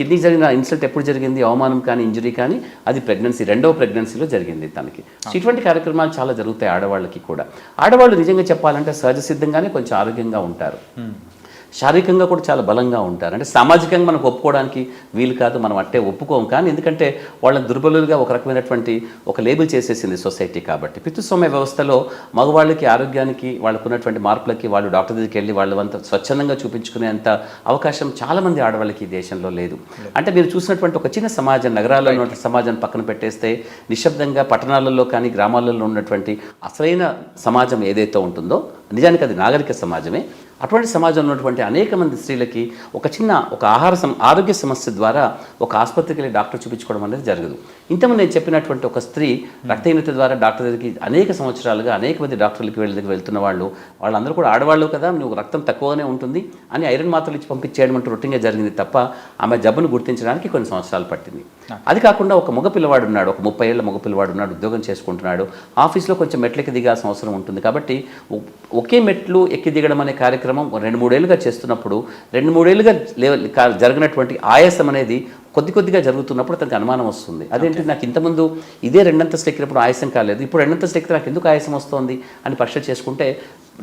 కిడ్నీ జరిగిన ఇన్సల్ట్ ఎప్పుడు జరిగింది, అవమానం కానీ ఇంజరీ కానీ, అది రెండవ ప్రెగ్నెన్సీలో జరిగింది తనకి. సో ఇటువంటి కార్యక్రమాలు చాలా జరుగుతాయి ఆడవాళ్ళకి కూడా. ఆడవాళ్ళు నిజంగా చెప్పాలంటే సహజ సిద్ధంగానే కొంచెం ఆరోగ్యంగా ఉంటారు, శారీరకంగా కూడా చాలా బలంగా ఉంటారు. అంటే సామాజికంగా మనకు ఒప్పుకోవడానికి వీలు కాదు, మనం అట్టే ఒప్పుకోం. కానీ ఎందుకంటే వాళ్ళని దుర్బలులుగా ఒక రకమైనటువంటి ఒక లేబుల్ చేసేసింది సొసైటీ. కాబట్టి పితృస్వామ్య వ్యవస్థలో మగవాళ్ళకి ఆరోగ్యానికి, వాళ్ళకు ఉన్నటువంటి మార్పులకి వాళ్ళు డాక్టర్ దగ్గరికి వెళ్ళి వాళ్ళంతా స్వచ్ఛందంగా చూపించుకునేంత అవకాశం చాలామంది ఆడవాళ్ళకి ఈ దేశంలో లేదు. అంటే మీరు చూసినటువంటి ఒక చిన్న సమాజం, నగరాల్లో ఉన్నటువంటి సమాజాన్ని పక్కన పెట్టేస్తే నిశ్శబ్దంగా పట్టణాలలో కానీ గ్రామాలలో ఉన్నటువంటి అసలైన సమాజం ఏదైతే ఉంటుందో నిజానికి అది నాగరిక సమాజమే. అటువంటి సమాజంలో ఉన్నటువంటి అనేక మంది స్త్రీలకి ఒక ఆరోగ్య సమస్య ద్వారా ఒక ఆసుపత్రికి వెళ్ళి డాక్టర్ చూపించుకోవడం అనేది జరగదు. ఇంతకుముందు నేను చెప్పినటువంటి ఒక స్త్రీ రక్తహీనత ద్వారా డాక్టర్ దగ్గరికి అనేక సంవత్సరాలుగా అనేక మంది డాక్టర్లకి దగ్గరికి వెళ్తున్న వాళ్ళందరూ కూడా ఆడవాళ్ళు కదా, నువ్వు రక్తం తక్కువగానే ఉంటుంది అని ఐరన్ మాత్రలు ఇచ్చి పంపించేయడం అంటూ రొటీన్గా జరిగింది తప్ప ఆమె జబ్బును గుర్తించడానికి కొన్ని సంవత్సరాలు పట్టింది. అది కాకుండా ఒక మగపిల్లవాడు ఉన్నాడు, ఒక 30 ఏళ్ల మగపిల్లవాడు ఉన్నాడు, ఉద్యోగం చేసుకుంటున్నాడు, ఆఫీస్లో కొంచెం మెట్లెక్కి దిగాల్సిన అవసరం ఉంటుంది. కాబట్టి ఒకే మెట్లు ఎక్కి దిగడం అనే కార్యక్రమం 2-3 ఏళ్ళుగా చేస్తున్నప్పుడు 2-3 ఏళ్ళుగా జరిగినటువంటి ఆయాసం అనేది కొద్ది కొద్దిగా జరుగుతున్నప్పుడు అతనికి అనుమానం వస్తుంది. అదేంటి నాకు ఇంతకుముందు ఇదే రెండంతస్తులు ఎక్కినప్పుడు ఆయాసం కాలేదు, ఇప్పుడు రెండంతస్తులు ఎక్కితే నాకు ఎందుకు ఆయాసం వస్తుంది అని పరీక్ష చేసుకుంటే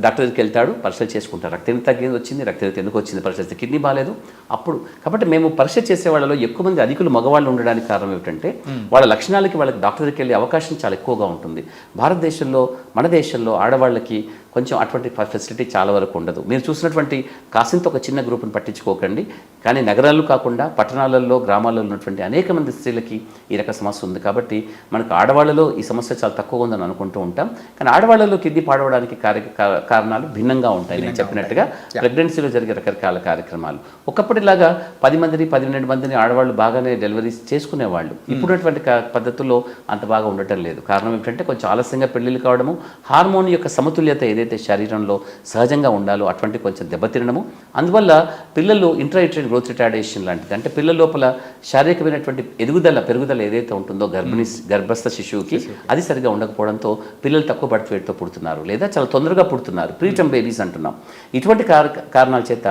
డాక్టర్ దగ్గరికి వెళ్తాడు, పరీక్ష చేసుకుంటారు. రక్తం తగ్గింది వచ్చింది, రక్తం ఎందుకు వచ్చింది, పరీక్ష చేస్తే కిడ్నీ బాగాలేదు అప్పుడు. కాబట్టి మేము పరీక్ష చేసే వాళ్ళలో ఎక్కువ మంది అధికులు మగవాళ్ళు ఉండడానికి కారణం ఏమిటంటే వాళ్ళ లక్షణాలకి వాళ్ళకి డాక్టర్ దగ్గరికి వెళ్ళే అవకాశం చాలా ఎక్కువగా ఉంటుంది. భారతదేశంలో మన దేశంలో ఆడవాళ్ళకి కొంచెం అటువంటి ఫెసిలిటీ చాలా వరకు ఉండదు. మీరు చూసినటువంటి కాసింత ఒక చిన్న గ్రూప్ని పట్టించుకోకండి, కానీ నగరాల్లో కాకుండా పట్టణాలలో గ్రామాల్లో ఉన్నటువంటి అనేక మంది స్త్రీలకి ఈ రక సమస్య ఉంది. కాబట్టి మనకు ఆడవాళ్ళలో ఈ సమస్య చాలా తక్కువ ఉందని అనుకుంటూ ఉంటాం, కానీ ఆడవాళ్ళలో కిడ్నీ పాడవడానికి కారణాలు భిన్నంగా ఉంటాయి. నేను చెప్పినట్టుగా ప్రెగ్నెన్సీలో జరిగే రకరకాల కార్యక్రమాలు. ఒకప్పటిలాగా 10 మందిని 12 మందిని ఆడవాళ్ళు బాగానే డెలివరీస్ చేసుకునేవాళ్ళు. ఇప్పుడున్నటువంటి పద్ధతుల్లో అంత బాగా ఉండటం లేదు. కారణం ఏమిటంటే కొంచెం ఆలస్యంగా పెళ్లిళ్ళు కావడము, హార్మోన్ యొక్క సమతుల్యత ఏదైతే శరీరంలో సహజంగా ఉండాలో అటువంటి కొంచెం దెబ్బతినడము, అందువల్ల పిల్లలు ఇంట్రాయూటరైన్ గ్రోత్ రిటార్డేషన్ లాంటిది, అంటే పిల్లల లోపల శారీరకమైనటువంటి పెరుగుదల ఏదైతే ఉంటుందో గర్భస్థ శిశువుకి అది సరిగా ఉండకపోవడంతో పిల్లలు తక్కువ బర్త్ వెయిట్తో పుడుతున్నారు, లేదా చాలా తొందరగా పుడుతున్నారు, ప్రీటర్మ్ బేబీస్ అంటున్నాం. ఇటువంటి కారణాల చేత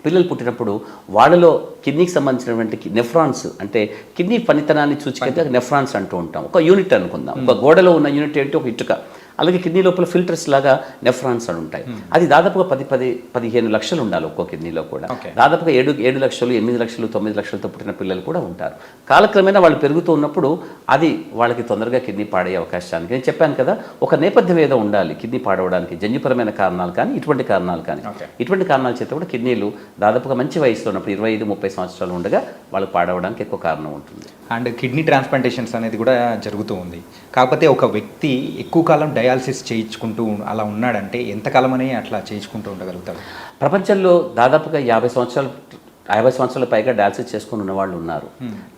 పిల్లలు పుట్టినప్పుడు వాళ్ళలో కిడ్నీకి సంబంధించినటువంటి నెఫ్రాన్స్, అంటే కిడ్నీ పనితనాన్ని సూచికగా నెఫ్రాన్స్ అంటూ ఉంటాం. ఒక యూనిట్ అనుకుందాం, ఒక గోడలో ఉన్న యూనిట్ ఏంటి, ఒక ఇటుక. అలాగే కిడ్నీ లోపల ఫిల్టర్స్ లాగా నెఫ్రాన్స్ అని ఉంటాయి. అది దాదాపుగా 10-15 లక్షలు ఉండాలి ఒక్కో కిడ్నీలో కూడా. దాదాపుగా 7 లక్షలు 8 లక్షలు 9 లక్షలతో పుట్టిన పిల్లలు కూడా ఉంటారు. కాలక్రమేణా వాళ్ళు పెరుగుతూ ఉన్నప్పుడు అది వాళ్ళకి తొందరగా కిడ్నీ పాడే అవకాశానికి, నేను చెప్పాను కదా, ఒక నేపథ్యం ఏదో ఉండాలి కిడ్నీ పాడవడానికి. జన్యుపరమైన కారణాలు కానీ ఇటువంటి కారణాలు కానీ, ఇటువంటి కారణాల చేత కూడా కిడ్నీలు దాదాపుగా మంచి వయసులో ఉన్నప్పుడు 25-30 సంవత్సరాలు ఉండగా వాళ్ళకి పాడవడానికి ఎక్కువ కారణం ఉంటుంది. అండ్ కిడ్నీ ట్రాన్స్ప్లాంటేషన్స్ అనేది కూడా జరుగుతూ ఉంది. కాకపోతే ఒక వ్యక్తి ఎక్కువ కాలం డయాలసిస్ చేయించుకుంటూ అలా ఉన్నాడంటే ఎంతకాలం అని అట్లా చేయించుకుంటూ ఉండగలుగుతాడు? ప్రపంచంలో దాదాపుగా 50 సంవత్సరాల పైగా డయాలసిస్ చేసుకుని ఉన్న వాళ్ళు ఉన్నారు.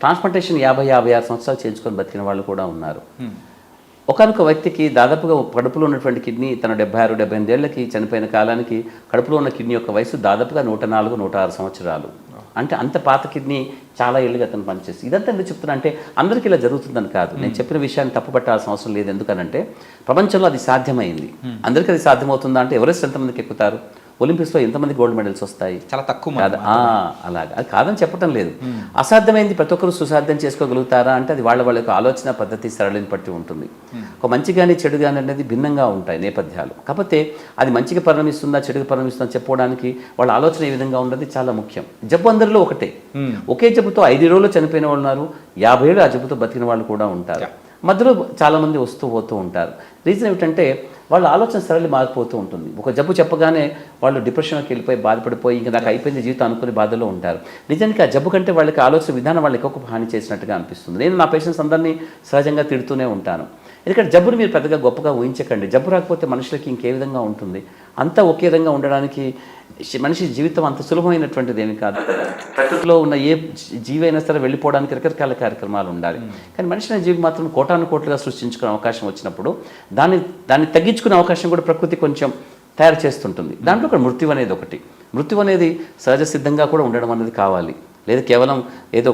ట్రాన్స్ప్లాంటేషన్ 50-56 సంవత్సరాలు చేయించుకొని బతికిన వాళ్ళు కూడా ఉన్నారు. ఒకనొక వ్యక్తికి దాదాపుగా కడుపులో ఉన్నటువంటి కిడ్నీ తన 76-78 ఏళ్ళకి చనిపోయిన కాలానికి కడుపులో ఉన్న కిడ్నీ యొక్క వయసు దాదాపుగా 104-106 సంవత్సరాలు. అంటే అంత పాత కిడ్నీ చాలా ఏళ్ళుగా అతను పనిచేస్తుంది. ఇదంతా ఎందుకు చెప్తున్నా అంటే అందరికీ ఇలా జరుగుతుందని కాదు, నేను చెప్పిన విషయాన్ని తప్పుపట్టాల్సిన అవసరం లేదు. ఎందుకనంటే ప్రపంచంలో అది సాధ్యమైంది. అందరికీ అది సాధ్యమవుతుందా అంటే ఎవరెస్ట్ ఎంతమందికి ఎక్కుతారు, ఒలింపిక్స్లో ఎంతమంది గోల్డ్ మెడల్స్ వస్తాయి, చాలా తక్కువ. అలాగా అది కాదని చెప్పడం లేదు. అసాధ్యమైంది ప్రతి ఒక్కరు సుసాధ్యం చేసుకోగలుగుతారా అంటే అది వాళ్ళ యొక్క ఆలోచన పద్ధతి సరళిని బట్టి ఉంటుంది. ఒక మంచి కానీ చెడు కానీ అనేది భిన్నంగా ఉంటాయి నేపథ్యాలు. కాకపోతే అది మంచిగా పరిణమిస్తుందా చెడుగా పరిణమిస్తుందా చెప్పుకోవడానికి వాళ్ళ ఆలోచన ఏ విధంగా ఉన్నది చాలా ముఖ్యం. జబ్బు అందరిలో ఒకటే, ఒకే జబ్బుతో 5 రోజులు చనిపోయిన వాళ్ళు ఉన్నారు, 50 ఏళ్ళు ఆ జబ్బుతో బతికిన వాళ్ళు కూడా ఉంటారు. మధ్యలో చాలామంది వస్తూ పోతూ ఉంటారు. రీజన్ ఏమిటంటే వాళ్ళ ఆలోచన సరళి మారిపోతూ ఉంటుంది. ఒక జబ్బు చెప్పగానే వాళ్ళు డిప్రెషన్కి వెళ్ళిపోయి బాధపడిపోయి ఇంకా నాకు అయిపోయింది జీవితం అనుకునే బాధలో ఉంటారు. నిజానికి ఆ జబ్బు కంటే వాళ్ళకి ఆలోచన విధానం వాళ్ళకి ఎక్కువ హాని చేసినట్టుగా అనిపిస్తుంది. నేను నా పేషెంట్స్ అందరినీ సహజంగా తిడుతూనే ఉంటాను. ఎందుకంటే జబ్బుని మీరు పెద్దగా గొప్పగా ఊహించకండి. జబ్బు రాకపోతే మనుషులకి ఇంకే విధంగా ఉంటుంది, అంతా ఒకే విధంగా ఉండడానికి మనిషి జీవితం అంత సులభమైనటువంటిది ఏమి కాదు. ప్రకృతిలో ఉన్న ఏ జీవి అయినా సరే వెళ్ళిపోవడానికి రకరకాల కార్యక్రమాలు ఉండాలి. కానీ మనిషి అనే జీవి మాత్రం కోటాను కోట్లుగా సృష్టించుకునే అవకాశం వచ్చినప్పుడు దాన్ని తగ్గించుకునే అవకాశం కూడా ప్రకృతి కొంచెం తయారు చేస్తుంటుంది. దాంట్లో ఒక మృత్యు అనేది ఒకటి. మృత్యు అనేది సహజ సిద్ధంగా కూడా ఉండడం అనేది కావాలి, లేదా కేవలం ఏదో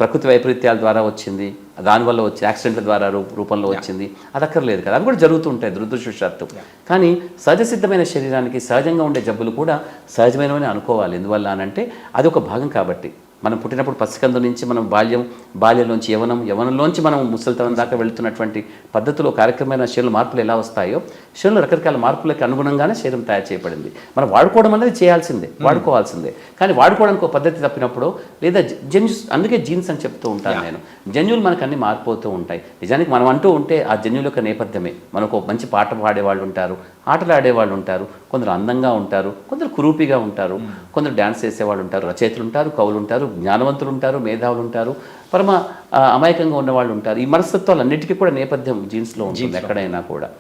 ప్రకృతి వైపరీత్యాల ద్వారా వచ్చింది, దానివల్ల వచ్చి యాక్సిడెంట్ల ద్వారా రూపంలో వచ్చింది, అది అక్కర్లేదు కదా. అవి కూడా జరుగుతూ ఉంటాయి దురదృష్టవశాత్తు. కానీ సహజ సిద్ధమైన శరీరానికి సహజంగా ఉండే జబ్బులు కూడా సహజమైనవని అనుకోవాలి. ఎందువల్ల అని అంటే అది ఒక భాగం కాబట్టి. మనం పుట్టినప్పుడు పసికందు నుంచి మనం బాల్యంలోంచి యవనంలోంచి మనం ముసలితనం దాకా వెళుతున్నటువంటి పద్ధతిలో కార్యక్రమమైన శరీర మార్పులు ఎలా వస్తాయో శరీరంలో రకరకాల మార్పులకు అనుగుణంగానే శరీరం తయారు చేయబడింది. మనం వాడుకోవడం అనేది చేయాల్సిందే, వాడుకోవాల్సిందే. కానీ వాడుకోవడానికి ఒక పద్ధతి తప్పినప్పుడు లేదా అందుకే జీన్స్ అని చెప్తూ ఉంటాను నేను. జన్యువులు మనకు అన్ని మారిపోతూ ఉంటాయి. నిజానికి మనం అంటూ ఉంటే ఆ జన్యువుల యొక్క నేపథ్యమే. మనకు ఒక మంచి పాట పాడేవాళ్ళు ఉంటారు, ఆటలు ఆడేవాళ్ళు ఉంటారు, కొందరు అందంగా ఉంటారు, కొందరు కురూపిగా ఉంటారు, కొందరు డ్యాన్స్ చేసేవాళ్ళు ఉంటారు, రచయితలు ఉంటారు, కవులు ఉంటారు, జ్ఞానవంతులు ఉంటారు, మేధావులు ఉంటారు, పరమ అమాయకంగా ఉన్నవాళ్ళు ఉంటారు. ఈ మనస్తత్వాలన్నిటికీ కూడా నేపథ్యం జీన్స్లో ఉంటుంది ఎక్కడైనా కూడా.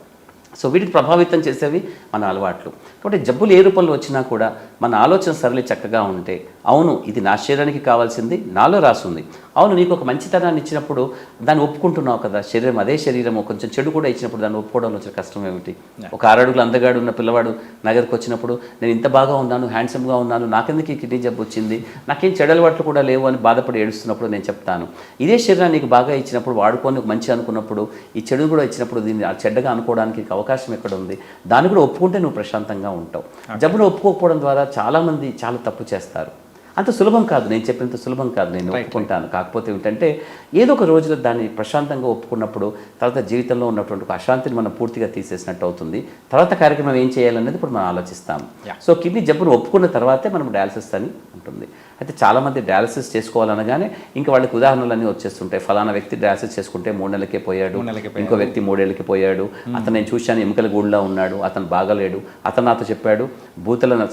సో వీటికి ప్రభావితం చేసేవి మన అలవాట్లు. కాబట్టి జబ్బులు ఏ రూపంలో వచ్చినా కూడా మన ఆలోచన సరళి చక్కగా ఉంటే, అవును ఇది నా శరీరానికి కావాల్సింది నాలో రాసుంది, అవును నీకు ఒక మంచితనాన్ని ఇచ్చినప్పుడు దాన్ని ఒప్పుకుంటున్నావు కదా, అదే శరీరము కొంచెం చెడు కూడా ఇచ్చినప్పుడు దాన్ని ఒప్పుకోవడంలో వచ్చిన కష్టం ఏమిటి? ఒక 6 అడుగులు అందగాడు ఉన్న పిల్లవాడు నా దగ్గరకు వచ్చినప్పుడు నేను ఇంత బాగా ఉన్నాను, హ్యాండ్సమ్గా ఉన్నాను, నాకెందుకు ఈ కిడ్నీ జబ్బు వచ్చింది, నాకేం చెడు అలవాట్లు కూడా లేవు అని బాధపడి ఏడుస్తున్నప్పుడు నేను చెప్తాను, ఇదే శరీరాన్ని నీకు బాగా ఇచ్చినప్పుడు వాడుకొని మంచి అనుకున్నప్పుడు ఈ చెడు కూడా ఇచ్చినప్పుడు దీన్ని చెడ్డగా అనుకోవడానికి అవకాశం ఎక్కడ ఉంది? దాన్ని కూడా ఒప్పుకుంటే నువ్వు ప్రశాంతంగా ఉంటావు. జబ్బును ఒప్పుకోకపోవడం ద్వారా చాలామంది చాలా తప్పు చేస్తారు. అంత సులభం కాదు, నేను చెప్పినంత సులభం కాదు, నేను ఒప్పుకుంటాను. కాకపోతే ఏంటంటే ఏదో ఒక రోజులో దాన్ని ప్రశాంతంగా ఒప్పుకున్నప్పుడు తర్వాత జీవితంలో ఉన్నటువంటి ఒక అశాంతిని మనం పూర్తిగా తీసేసినట్టు అవుతుంది. తర్వాత కార్యక్రమం ఏం చేయాలనేది ఇప్పుడు మనం ఆలోచిస్తాం. సో కిడ్నీ జబ్బును ఒప్పుకున్న తర్వాతే మనం డయాలసిస్ అని ఉంటుంది. అయితే చాలామంది డయాలసిస్ చేసుకోవాలనగానే ఇంకా వాళ్ళకి ఉదాహరణలన్నీ వచ్చేస్తుంటాయి. ఫలానా వ్యక్తి డయాలసిస్ చేసుకుంటే 3 నెలలకే పోయాడు, ఇంకో వ్యక్తి 3 ఏళ్ళకి పోయాడు, అతను నేను చూశాను ఎముకల గూడులా ఉన్నాడు, అతను బాగలేడు, అతను నాతో చెప్పాడు భూతల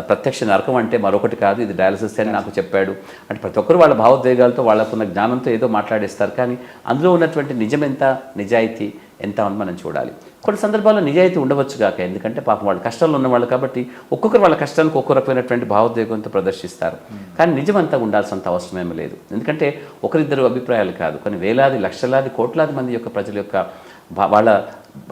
ప్రత్యక్ష నరకం అంటే మరొకటి కాదు, ఇది డయాలసిస్ అని నాకు చెప్పాడు. అంటే ప్రతి ఒక్కరు వాళ్ళ భావోద్వేగాలతో వాళ్ళకున్న జ్ఞానంతో ఏదో మాట్లాడేస్తారు, కానీ అందులో ఉన్నటువంటి నిజం ఎంత, నిజాయితీ ఎంత అని మనం చూడాలి. కొన్ని సందర్భాల్లో నిజాయితీ ఉండవచ్చు కాక, ఎందుకంటే పాపం వాళ్ళు కష్టాల్లో ఉన్నవాళ్ళు కాబట్టి ఒక్కొక్కరు వాళ్ళ కష్టానికి ఒక్కొక్క రకమైనటువంటి భావోద్వేగంతో ప్రదర్శిస్తారు. కానీ నిజమంతా ఉండాల్సినంత అవసరమేమీ లేదు. ఎందుకంటే ఒకరిద్దరు అభిప్రాయాలు కాదు, కొన్ని వేలాది లక్షలాది కోట్లాది మంది యొక్క ప్రజల యొక్క వాళ్ళ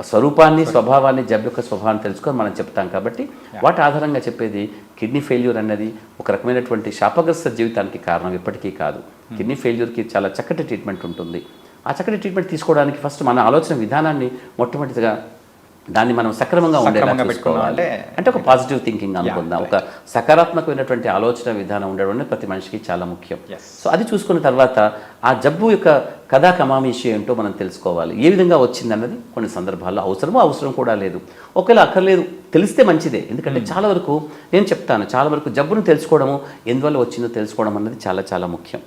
స్వరూపాన్ని, స్వభావాన్ని, జబ్బు యొక్క స్వభావాన్ని తెలుసుకొని మనం చెప్తాం. కాబట్టి వాటి ఆధారంగా చెప్పేది కిడ్నీ ఫెయిల్యూర్ అన్నది ఒక రకమైనటువంటి శాపగ్రస్త జీవితానికి కారణం ఎప్పటికీ కాదు. కిడ్నీ ఫెయిల్యూర్కి చాలా చక్కటి ట్రీట్మెంట్ ఉంటుంది. ఆ చక్కటి ట్రీట్మెంట్ తీసుకోవడానికి ఫస్ట్ మన ఆలోచన విధానాన్ని మొట్టమొదటిగా దాన్ని మనం సక్రమంగా ఉండేలా చూసుకోవాలి. అంటే ఒక పాజిటివ్ థింకింగ్ అనుకుందాం, ఒక సకారాత్మకమైనటువంటి ఆలోచన విధానం ఉండడం అనేది ప్రతి మనిషికి చాలా ముఖ్యం. సో అది చూసుకున్న తర్వాత ఆ జబ్బు యొక్క కథా కమామీషి ఏంటో మనం తెలుసుకోవాలి. ఏ విధంగా వచ్చిందన్నది కొన్ని సందర్భాల్లో అవసరం కూడా లేదు, ఒకవేళ అక్కర్లేదు తెలిస్తే మంచిదే. ఎందుకంటే చాలా వరకు నేను చెప్తాను, చాలా వరకు జబ్బును తెలుసుకోవడము, ఎందువల్ల వచ్చిందో తెలుసుకోవడం అన్నది చాలా చాలా ముఖ్యం.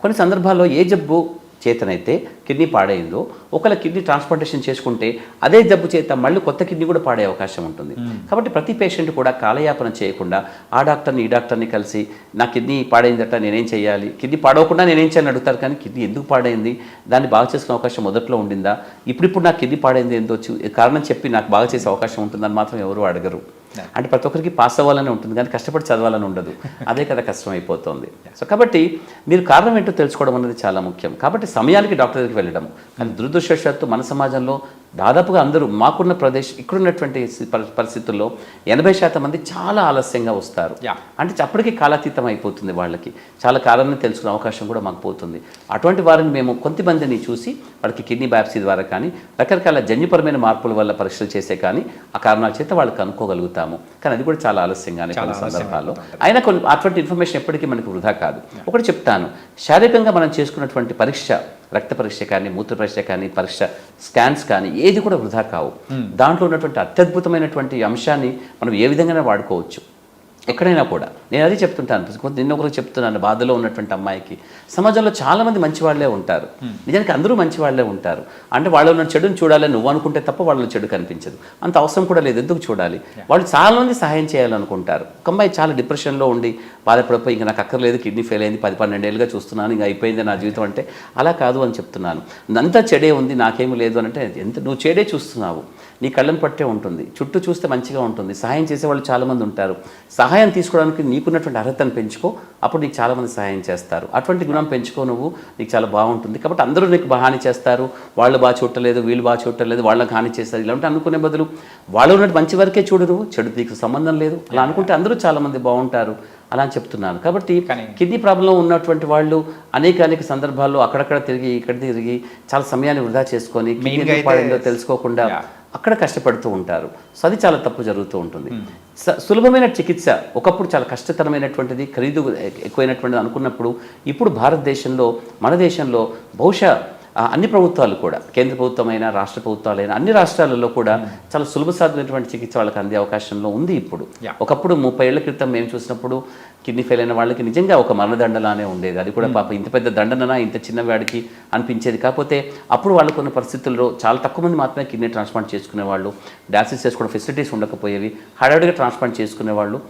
కొన్ని సందర్భాల్లో ఏ జబ్బు చేతనైతే కిడ్నీ పాడైందో ఒకవేళ కిడ్నీ ట్రాన్స్ప్లాంటేషన్ చేసుకుంటే అదే జబ్బు చేత మళ్ళీ కొత్త కిడ్నీ కూడా పాడే అవకాశం ఉంటుంది. కాబట్టి ప్రతి పేషెంట్ కూడా కాలయాపన చేయకుండా ఆ డాక్టర్ని ఈ డాక్టర్ని కలిసి నా కిడ్నీ పాడైందట నేనేం చేయాలి, కిడ్నీ పాడవకుండా నేనేం చేయాలని అడుగుతారు, కానీ కిడ్నీ ఎందుకు పాడైంది, దాన్ని బాగా చేసుకునే అవకాశం మొదట్లో ఉండిందా, ఇప్పుడు నాకు కిడ్నీ పాడైంది ఏందో కారణం చెప్పి నాకు బాగా చేసే అవకాశం ఉంటుందని మాత్రం ఎవరు అడగరు. అంటే ప్రతి ఒక్కరికి పాస్ అవ్వాలని ఉంటుంది, కానీ కష్టపడి చదవాలని ఉండదు. అదే కదా కష్టం అయిపోతుంది. సో కాబట్టి మీరు కారణం ఏంటో తెలుసుకోవడం అనేది చాలా ముఖ్యం. కాబట్టి సమయానికి డాక్టర్ దగ్గరికి వెళ్ళడం. కానీ దురదృష్టవశాత్తు మన సమాజంలో దాదాపుగా అందరూ మాకున్న ఇక్కడున్నటువంటి పరిస్థితుల్లో 80% మంది చాలా ఆలస్యంగా వస్తారు. అంటే అప్పటికి కాలాతీతం అయిపోతుంది, వాళ్ళకి చాలా కాలాన్ని తెలుసుకునే అవకాశం కూడా మాకు పోతుంది. అటువంటి వారిని మేము కొంతమందిని చూసి వాళ్ళకి కిడ్నీ బయాప్సీ ద్వారా కానీ రకరకాల జన్యుపరమైన మార్పుల వల్ల పరీక్షలు చేసే కానీ ఆ కారణాల చేత వాళ్ళు కనుక్కోగలుగుతాము. కానీ అది కూడా చాలా ఆలస్యంగానే కొన్ని సందర్భాల్లో. అయినా కొన్ని అటువంటి ఇన్ఫర్మేషన్ ఎప్పటికీ మనకు వృధా కాదు. ఒకటి చెప్తాను, శారీరకంగా మనం చేసుకున్నటువంటి పరీక్ష, రక్త పరీక్ష కానీ, మూత్ర పరీక్ష కానీ, పరీక్ష స్కాన్స్ కానీ ఏది కూడా వృధా కావు. దాంట్లో ఉన్నటువంటి అత్యద్భుతమైనటువంటి అంశాన్ని మనం ఏ విధంగానే వాడుకోవచ్చు ఎక్కడైనా కూడా. నేను అది చెప్తుంటాను, నిన్న ఒకరికి చెప్తున్నాను, బాధలో ఉన్నటువంటి అమ్మాయికి సమాజంలో చాలామంది మంచి వాళ్ళే ఉంటారు, నిజానికి అందరూ మంచి వాళ్ళే ఉంటారు. అంటే వాళ్ళు ఉన్న చెడుని చూడాలని నువ్వు అనుకుంటే తప్ప వాళ్ళలో చెడు కనిపించదు, అంత అవసరం కూడా లేదు, ఎందుకు చూడాలి. వాళ్ళు చాలామంది సహాయం చేయాలనుకుంటారు. ఒక అమ్మాయి చాలా డిప్రెషన్లో ఉండి బాధపడిపోయి ఇంకా నాకు అక్కర్లేదు, కిడ్నీ ఫెయిల్ అయింది, 10-12 ఏళ్ళుగా చూస్తున్నాను, ఇంకా అయిపోయింది నా జీవితం అంటే, అలా కాదు అని చెప్తున్నాను. అంతా చెడే ఉంది, నాకేమీ లేదు అని అంటే నువ్వు చెడే చూస్తున్నావు, నీ కళ్ళను పట్టే ఉంటుంది, చుట్టూ చూస్తే మంచిగా ఉంటుంది, సహాయం చేసేవాళ్ళు చాలామంది ఉంటారు. సహాయం తీసుకోవడానికి నీకున్నటువంటి అర్హతను పెంచుకో, అప్పుడు నీకు చాలామంది సహాయం చేస్తారు. అటువంటి గుణం పెంచుకో నువ్వు, నీకు చాలా బాగుంటుంది. కాబట్టి అందరూ నీకు హాని చేస్తారు, వాళ్ళు బాగా చూడలేదు, వీళ్ళు బాగా చూడలేదు, వాళ్ళకి హాని చేస్తారు, ఇలాంటి అనుకునే బదులు వాళ్ళు ఉన్నట్టు మంచి వరకే చూడు, నువ్వు చెడు నీకు సంబంధం లేదు, అలా అనుకుంటే అందరూ చాలామంది బాగుంటారు అలా అని చెప్తున్నాను. కాబట్టి కిడ్నీ ప్రాబ్లం ఉన్నటువంటి వాళ్ళు అనేక సందర్భాల్లో అక్కడక్కడ తిరిగి ఇక్కడ తిరిగి చాలా సమయాన్ని వృధా చేసుకొని కిడ్నీ పాడైందో తెలుసుకోకుండా అక్కడ కష్టపడుతూ ఉంటారు. సో అది చాలా తప్పు జరుగుతూ ఉంటుంది. సులభమైన చికిత్స ఒకప్పుడు చాలా కష్టతరమైనటువంటిది, ఖరీదు ఎక్కువైనటువంటిది అనుకున్నప్పుడు ఇప్పుడు భారతదేశంలో, మన దేశంలో బహుశా అన్ని ప్రభుత్వాలు కూడా, కేంద్ర ప్రభుత్వమైనా రాష్ట్ర ప్రభుత్వాలైనా అన్ని రాష్ట్రాలలో కూడా చాలా సులభ సాధ్యమైనటువంటి చికిత్స వాళ్ళకి అందే అవకాశంలో ఉంది ఇప్పుడు. ఒకప్పుడు 30 ఏళ్ల క్రితం మేము చూసినప్పుడు కిడ్నీ ఫెయిల్ అయిన వాళ్ళకి నిజంగా ఒక మరణదండలానే ఉండేది. అది కూడా పాప ఇంత పెద్ద దండననా ఇంత చిన్న వాడికి అనిపించేది. కాకపోతే అప్పుడు వాళ్ళకున్న పరిస్థితుల్లో చాలా తక్కువ మంది మాత్రమే కిడ్నీ ట్రాన్స్ప్లాంట్ చేసుకునేవాళ్ళు, డయాలసిస్ చేసుకోవడం ఫెసిలిటీస్ ఉండకపోయేవి, హడావిడిగా ట్రాన్స్ప్లాంట్ చేసుకునేవాళ్ళు.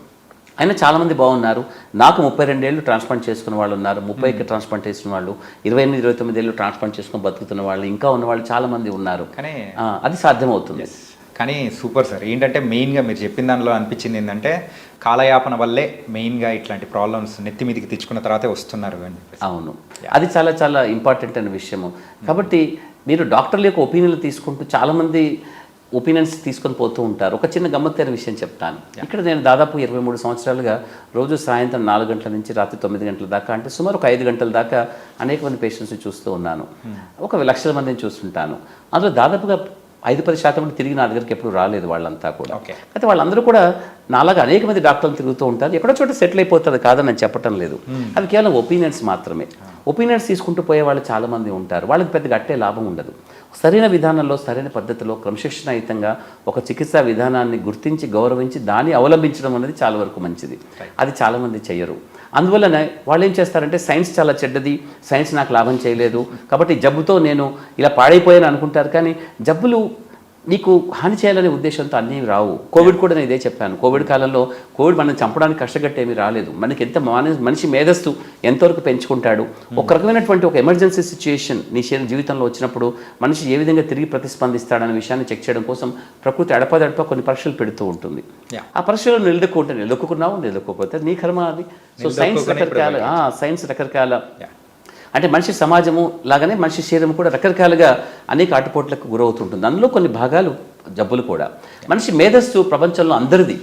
అయినా చాలామంది బాగున్నారు. నాకు 32 ఏళ్ళు ట్రాన్స్ప్లాంట్ చేసుకున్న వాళ్ళు ఉన్నారు, 30కి ట్రాన్స్ప్లాంట్ చేసిన వాళ్ళు, 28-29 ఏళ్ళు ట్రాన్స్ప్లాంట్ చేసుకుని బతుకుతున్న వాళ్ళు, ఇంకా ఉన్నవాళ్ళు చాలామంది ఉన్నారు. కానీ అది సాధ్యమవుతుంది. కానీ సూపర్ సార్. ఏంటంటే మెయిన్గా మీరు చెప్పిన దానిలో అనిపించింది ఏంటంటే కాలయాపన వల్లే మెయిన్గా ఇట్లాంటి ప్రాబ్లమ్స్ నెత్తి మీదకి తెచ్చుకున్న తర్వాతే వస్తున్నారు అని. అవును, అది చాలా చాలా ఇంపార్టెంట్ అనే విషయము. కాబట్టి మీరు డాక్టర్ల యొక్క ఒపీనియన్లు తీసుకుంటూ చాలామంది ఒపీనియన్స్ తీసుకొని పోతూ ఉంటారు. ఒక చిన్న గమ్మత్తైన విషయం చెప్తాను. ఇక్కడ నేను దాదాపు 23 సంవత్సరాలుగా రోజు సాయంత్రం 4 గంటల నుంచి రాత్రి 9 గంటల దాకా, అంటే సుమారు ఒక 5 గంటల దాకా అనేక మంది పేషెంట్స్ని చూస్తూ ఉన్నాను. ఒక లక్షల మందిని చూస్తుంటాను. అందులో దాదాపుగా 5-10% కూడా తిరిగి నా దగ్గరికి ఎప్పుడు రాలేదు వాళ్ళంతా కూడా. Okay. అయితే వాళ్ళందరూ కూడా నాలాగా అనేక మంది డాక్టర్లు తిరుగుతూ ఉంటారు, ఎక్కడో చోట సెటిల్ అయిపోతుంది కాదని నేను చెప్పటం లేదు. అవి కేవలం ఒపీనియన్స్ మాత్రమే. ఒపీనియన్స్ తీసుకుంటూ పోయే వాళ్ళు చాలామంది ఉంటారు, వాళ్ళకి పెద్దగా అట్టే లాభం ఉండదు. సరైన విధానంలో సరైన పద్ధతిలో క్రమశిక్షణాయుతంగా ఒక చికిత్సా విధానాన్ని గుర్తించి గౌరవించి దాన్ని అవలంబించడం అనేది చాలా వరకు మంచిది. అది చాలామంది చెయ్యరు. అందువల్లనే వాళ్ళు ఏం చేస్తారంటే సైన్స్ చాలా చెడ్డది, సైన్స్ నాకు లాభం చేయలేదు కాబట్టి జబ్బుతో నేను ఇలా పాడైపోయాను అనుకుంటారు. కానీ జబ్బులు నీకు హాని చేయాలనే ఉద్దేశంతో అన్నీ రావు. కోవిడ్ కూడా నేను ఇదే చెప్పాను. కోవిడ్ కాలంలో కోవిడ్ మనం చంపడానికి కష్టగట్టేమీ రాలేదు. మనకి ఎంత మనిషి మేధస్సు ఎంతవరకు పెంచుకుంటాడు, ఒక రకమైనటువంటి ఒక ఎమర్జెన్సీ సిచ్యుయేషన్ నీ జీవితంలో వచ్చినప్పుడు మనిషి ఏ విధంగా తిరిగి ప్రతిస్పందిస్తాడనే విషయాన్ని చెక్ చేయడం కోసం ప్రకృతి అడపదడప కొన్ని పరీక్షలు పెడుతూ ఉంటుంది. ఆ పరీక్షలో నిలదొక్కుకోకపోతే నీ కర్మ అది. సో సైన్స్ రకరకాల అంటే మనిషి సమాజము లాగానే మనిషి శరీరం కూడా రకరకాలుగా అనేక ఆటుపోట్లకు గురవుతుంటుంది. అందులో కొన్ని భాగాలు జబ్బులు కూడా. మనిషి మేధస్సు ప్రపంచంలో అందరిది.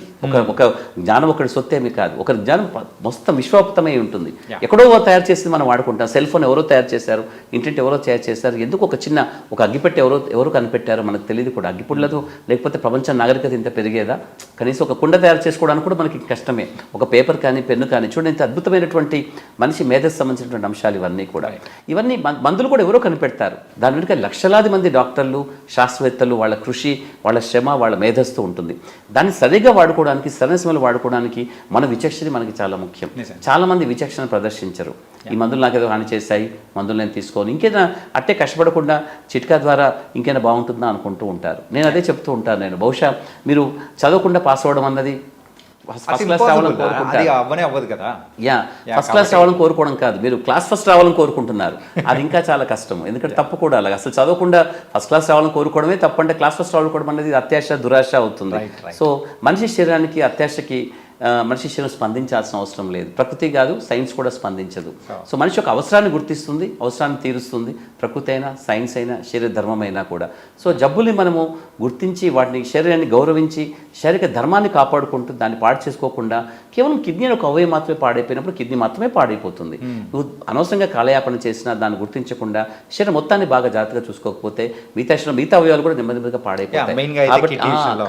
ఒక జ్ఞానం ఒకటి సొత్తేమీ కాదు. ఒక జ్ఞానం మొత్తం విశ్వవ్యాప్తమై ఉంటుంది. ఎక్కడో తయారు చేసి మనం వాడుకుంటాం. సెల్ ఫోన్ ఎవరో తయారు చేశారు, ఇంటర్నెట్ ఎవరో తయారు చేశారు, ఎందుకు ఒక అగ్గిపెట్టె ఎవరు కనిపెట్టారో మనకు తెలియదు కూడా. అగ్గిపుల్లతో లేకపోతే ప్రపంచ నాగరికత ఇంత పెరిగేదా? కనీసం ఒక కుండ తయారు చేసుకోవడానికి కూడా మనకి కష్టమే. ఒక పేపర్ కానీ పెన్ను కానీ చూడండి, ఇంత అద్భుతమైనటువంటి మనిషి మేధస్సు సంబంధించినటువంటి అంశాలు ఇవన్నీ కూడా. ఇవన్నీ మందులు కూడా ఎవరో కనిపెడతారు. దాని వెనుక లక్షలాది మంది డాక్టర్లు, శాస్త్రవేత్తలు, వాళ్ళ కృషి, వాళ్ళ శ్రమ, వాళ్ళ మేధస్సు ఉంటుంది. దాన్ని సరిగా వాడుకోవడానికి, సరైన సమయంలో వాడుకోవడానికి మన విచక్షణ మనకి చాలా ముఖ్యం. చాలా మంది విచక్షణ ప్రదర్శించరు. ఈ మందులు నాకు ఏదో హాని చేశాయి, మందులు నేను తీసుకోను, ఇంకేదైనా అట్టే కష్టపడకుండా చిట్కా ద్వారా ఇంకేనా బాగుంటుందా అనుకుంటూ ఉంటారు. నేను అదే చెప్తూ ఉంటాను. నేను బహుశా మీరు చదవకుండా పాస్ అవ్వడం అన్నది ఫస్ట్ క్లాస్ రావాలని కోరుకోవడం కాదు, మీరు క్లాస్ ఫస్ట్ రావాలని కోరుకుంటున్నారు. అది ఇంకా చాలా కష్టం. ఎందుకంటే తప్పు కూడా అలాగే. అసలు చదవకుండా ఫస్ట్ క్లాస్ రావాలని కోరుకోవడమే తప్పు. అంటే క్లాస్ ఫస్ట్ రావాలనుకోవడం అనేది అత్యాశ, దురాశ అవుతుంది. సో మనిషి శరీరానికి అత్యాశకి మనిషి శరీరం స్పందించాల్సిన అవసరం లేదు. ప్రకృతి కాదు, సైన్స్ కూడా స్పందించదు. సో మనిషి ఒక అవసరాన్ని గుర్తిస్తుంది, అవసరాన్ని తీరుస్తుంది. ప్రకృతి అయినా, సైన్స్ అయినా, శరీర ధర్మమైనా కూడా. సో జబ్బుల్ని మనము గుర్తించి వాటిని శరీరాన్ని గౌరవించి శారీరక ధర్మాన్ని కాపాడుకుంటూ దాన్ని పాడు చేసుకోకుండా కేవలం కిడ్నీ ఒక అవయవం మాత్రమే పాడైపోయినప్పుడు కిడ్నీ మాత్రమే పాడైపోతుంది. నువ్వు అనవసరంగా కాలయాపన చేసినా దాన్ని గుర్తించకుండా శరీరం మొత్తాన్ని బాగా జాగ్రత్తగా చూసుకోకపోతే మిగతా అవయవాలు కూడా నెమ్మదిగా పాడైపోతాయి.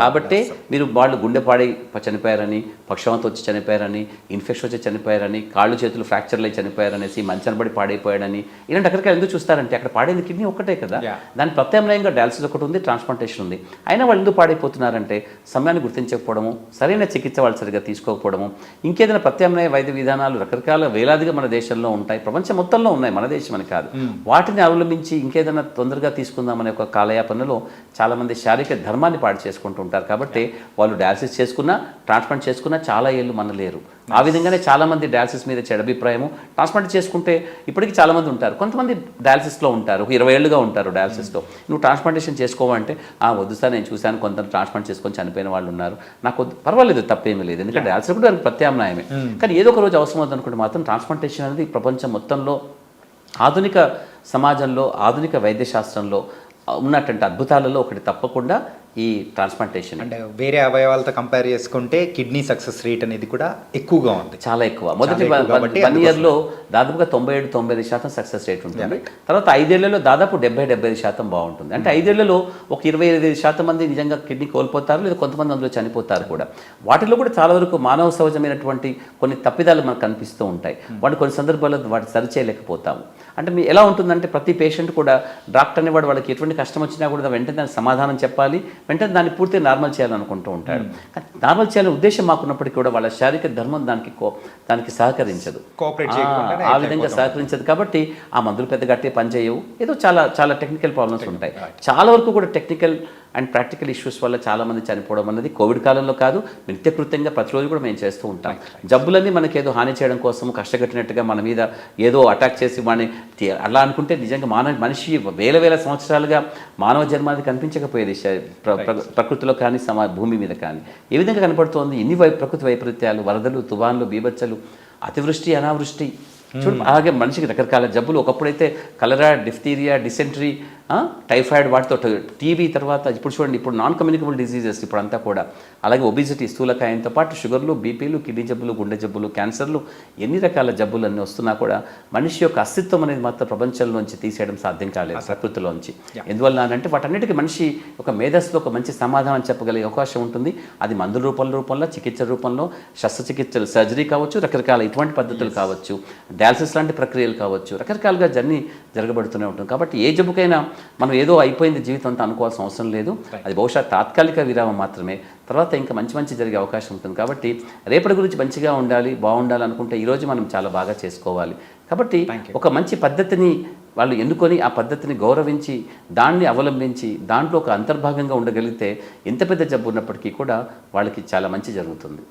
కాబట్టి మీరు వాళ్ళు గుండె పాడై చనిపోయారని, పక్షవాతం వచ్చి చనిపోయారని, ఇన్ఫెక్షన్ వచ్చి చనిపోయారని, కాళ్ళు చేతులు ఫ్రాక్చర్లు అయి చనిపోయారనేసి, మంచం పడి పాడైపోయాడని ఇలాంటి రకరకాల ఎందుకు చూస్తారంటే అక్కడ పాడైంది కిడ్నీ ఒక్కటే కదా. దాని ప్రత్యామ్నాయంగా డయాలసిస్ ఒకటి ఉంది, ట్రాన్స్ప్లాంటేషన్ ఉంది. అయినా వాళ్ళు ఎందుకు పాడైపోతున్నారంటే సమయాన్ని గుర్తించకపోవడము, సరైన చికిత్స వాళ్ళు సరిగ్గా తీసుకోకపోవడము, ఇంకేదైనా ప్రత్యామ్నాయ వైద్య విధానాలు రకరకాల వేలాదిగా మన దేశంలో ఉంటాయి, ప్రపంచం మొత్తంలో ఉన్నాయి, మన దేశం అని కాదు. వాటిని అవలంబించి ఇంకేదైనా తొందరగా తీసుకుందామనే ఒక కాలయాపనలో చాలామంది శారీరక ధర్మాన్ని పాడు చేసుకుంటూ ఉంటారు. కాబట్టి వాళ్ళు డయాలసిస్ చేసుకున్నా, ట్రాన్స్ప్లాంట్ చేసుకున్నా చాలా ఏళ్ళు మనలేరు. ఆ విధంగానే చాలామంది డయాలసిస్ మీద చెడు అభిప్రాయము. ట్రాన్స్ప్లాంట్ చేసుకుంటే ఇప్పటికీ చాలామంది ఉంటారు. కొంతమంది డయాలసిస్లో ఉంటారు, 20 ఏళ్ళుగా ఉంటారు డయాలసిస్లో. నువ్వు ట్రాన్స్ప్లాంటేషన్ చేసుకోవాలంటే వద్దు సార్, నేను చూశాను కొంత ట్రాన్స్ప్లాంట్ చేసుకొని చనిపోయిన వాళ్ళు ఉన్నారు, నాకు పర్వాలేదు, తప్పేమీ లేదు. ఎందుకంటే డయాలసిస్ కూడా దానికి ప్రత్యామ్నాయమే. కానీ ఏదో ఒక రోజు అవసరం అవుతుందనుకుంటే మాత్రం ట్రాన్స్ప్లాంటేషన్ అనేది ప్రపంచం మొత్తంలో ఆధునిక సమాజంలో, ఆధునిక వైద్యశాస్త్రంలో ఉన్నటువంటి అద్భుతాలలో ఒకటి తప్పకుండా ఈ ట్రాన్స్ప్లాంటేషన్. అంటే వేరే అవయవాలతో కంపేర్ చేసుకుంటే కిడ్నీ సక్సెస్ రేట్ అనేది కూడా ఎక్కువగా ఉంది, చాలా ఎక్కువ. మొదటి 1 ఇయర్లో దాదాపుగా 97-98% సక్సెస్ రేట్ ఉంటుంది. తర్వాత 5 ఏళ్లలో దాదాపు 70-75% బాగుంటుంది. అంటే 5 ఏళ్లలో ఒక 25% మంది నిజంగా కిడ్నీ కోల్పోతారు, లేదా కొంతమంది అందులో చనిపోతారు కూడా. వాటిలో కూడా చాలా వరకు మానవ సహజమైనటువంటి కొన్ని తప్పిదాలు మనకు కనిపిస్తూ ఉంటాయి. వాటి కొన్ని సందర్భాల్లో వాటి సరిచేయలేకపోతాము. అంటే మీ ఎలా ఉంటుందంటే ప్రతి పేషెంట్ కూడా డాక్టర్ అనేవాడు వాళ్ళకి ఎటువంటి కష్టం వచ్చినా కూడా వెంటనే దానికి సమాధానం చెప్పాలి, వెంటనే దాన్ని పూర్తిగా నార్మల్ చేయాలనుకుంటూ ఉంటాడు. నార్మల్ చేయాలనే ఉద్దేశం మాకున్నప్పటికీ కూడా వాళ్ళ శారీరక ధర్మం దానికి సహకరించదు, ఆ విధంగా సహకరించదు. కాబట్టి ఆ మందులు పెద్ద గట్టే పనిచేయవు, ఏదో చాలా చాలా టెక్నికల్ ప్రాబ్లమ్స్ ఉంటాయి. చాలా వరకు కూడా టెక్నికల్ అండ్ ప్రాక్టికల్ ఇష్యూస్ వల్ల చాలామంది చనిపోవడం అనేది కోవిడ్ కాలంలో కాదు, నిత్యకృత్యంగా ప్రతిరోజు కూడా మేము చేస్తూ ఉంటాం. జబ్బులన్నీ మనకి ఏదో హాని చేయడం కోసం కష్టగట్టినట్టుగా మన మీద ఏదో అటాక్ చేసి అలా అనుకుంటే నిజంగా మనిషి వేల సంవత్సరాలుగా మానవ జన్మాది కనిపించకపోయేది ప్రకృతిలో కానీ భూమి మీద కానీ. ఏ విధంగా కనపడుతోంది ఇన్ని ప్రకృతి వైపరీత్యాలు, వరదలు, తుఫాన్లు, బీభత్సలు, అతివృష్టి, అనావృష్టి. చూడు అలాగే మనిషికి రకరకాల జబ్బులు. ఒకప్పుడైతే కలరా, డిఫ్తీరియా, డిసెంట్రీ, టైఫాయిడ్ వాటితో టీబీ తర్వాత ఇప్పుడు చూడండి ఇప్పుడు నాన్ కమ్యూనికబుల్ డిసీజెస్ ఇప్పుడు అంతా కూడా అలాగే ఒబిసిటీ స్థూలకాయంతో పాటు షుగర్లు బీపీలు కిడ్నీ జబ్బులు గుండె జబ్బులు క్యాన్సర్లు ఎన్ని రకాల జబ్బులు అన్నీ వస్తున్నా కూడా మనిషి యొక్క అస్తిత్వం అనేది మాత్రం ప్రపంచంలోంచి తీసేయడం సాధ్యం కాలేదు ప్రకృతిలోంచి. ఎందువల్ల అంటే వాటన్నిటికీ మనిషి ఒక మేధస్సులో ఒక మంచి సమాధానం చెప్పగలిగే అవకాశం ఉంటుంది. అది మందుల రూపంలో చికిత్స రూపంలో శస్త్రచికిత్సలు సర్జరీ కావచ్చు రకరకాల ఇటువంటి పద్ధతులు కావచ్చు డయాలసిస్ లాంటి ప్రక్రియలు కావచ్చు రకరకాలుగా జరగబడుతూనే ఉంటుంది. కాబట్టి ఏ జబ్బుకైనా మనం ఏదో అయిపోయింది జీవితం అంతా అనుకోవాల్సిన అవసరం లేదు. అది బహుశా తాత్కాలిక విరామం మాత్రమే, తర్వాత ఇంకా మంచి జరిగే అవకాశం ఉంటుంది. కాబట్టి రేపటి గురించి మంచిగా బాగుండాలి అనుకుంటే ఈరోజు మనం చాలా బాగా చేసుకోవాలి. కాబట్టి ఒక మంచి పద్ధతిని వాళ్ళు ఎన్నుకొని ఆ పద్ధతిని గౌరవించి దాన్ని అవలంబించి దాంట్లో ఒక అంతర్భాగంగా ఉండగలిగితే ఎంత పెద్ద జబ్బు ఉన్నప్పటికీ కూడా వాళ్ళకి చాలా మంచి జరుగుతుంది.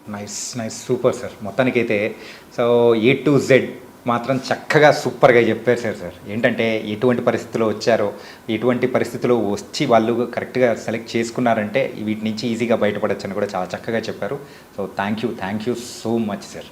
Nice super sir. మొత్తానికైతే సో A to Z మాత్రం చక్కగా సూపర్గా చెప్పారు సార్. ఏంటంటే ఎటువంటి పరిస్థితుల్లో వచ్చారో ఎటువంటి పరిస్థితుల్లో వచ్చి వాళ్ళు కరెక్ట్గా సెలెక్ట్ చేసుకున్నారంటే వీటి నుంచి ఈజీగా బయటపడచ్చు అని కూడా చాలా చక్కగా చెప్పారు. So thank you so much sir.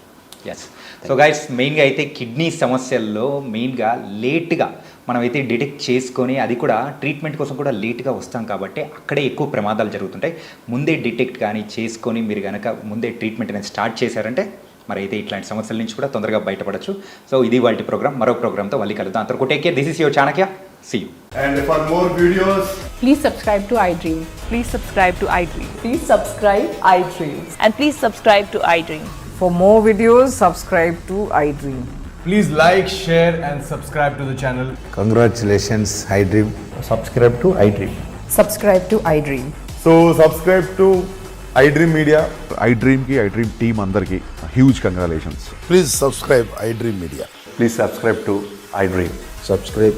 Yes. So guys మెయిన్గా అయితే కిడ్నీ సమస్యల్లో మెయిన్గా లేట్గా మనమైతే డిటెక్ట్ చేసుకొని అది కూడా ట్రీట్మెంట్ కోసం కూడా లేట్గా వస్తాం కాబట్టి అక్కడే ఎక్కువ ప్రమాదాలు జరుగుతుంటాయి. ముందే డిటెక్ట్ కానీ చేసుకొని మీరు కనుక ముందే ట్రీట్మెంట్ అనేది స్టార్ట్ చేశారంటే మరి అయితే ఇట్లాంటి సమస్యల నుంచి కూడా తొందరగా బయటపడచ్చు. సో ఇది వాళ్ళ ప్రోగ్రామ్. మరో ప్రోగ్రామ్తో మళ్ళీ కలుద్దాం. అంతవరకు take care. This is your Chanakya. See you. And for more videos, Please subscribe to iDream. Please subscribe to iDream. Please subscribe iDream. And please subscribe to iDream. For more videos, subscribe to iDream. please like, share, and subscribe to the channel. Congratulations, iDream. Subscribe to iDream. Subscribe to iDream. So subscribe to iDream Media. iDream की iDream team अंदर की huge congratulations. Please subscribe iDream Media. Please subscribe to iDream. Subscribe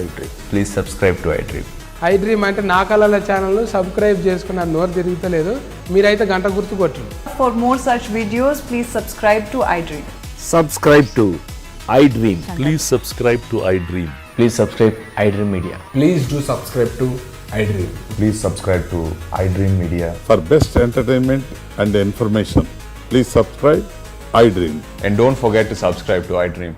iDream. Please subscribe to iDream. iDream అంటే నా కళల ఛానల్ను subscribe చేసుకున్న నోరు తిరుగుతలేదు, మీరైతే గంట గుర్తు కొట్టండి. For more such videos, please subscribe to iDream. Subscribe to iDream. Please subscribe to iDream. Please subscribe iDream Media. Please do subscribe to iDream. Please subscribe to iDream Media. For best entertainment and information, please subscribe iDream. And don't forget to subscribe to iDream.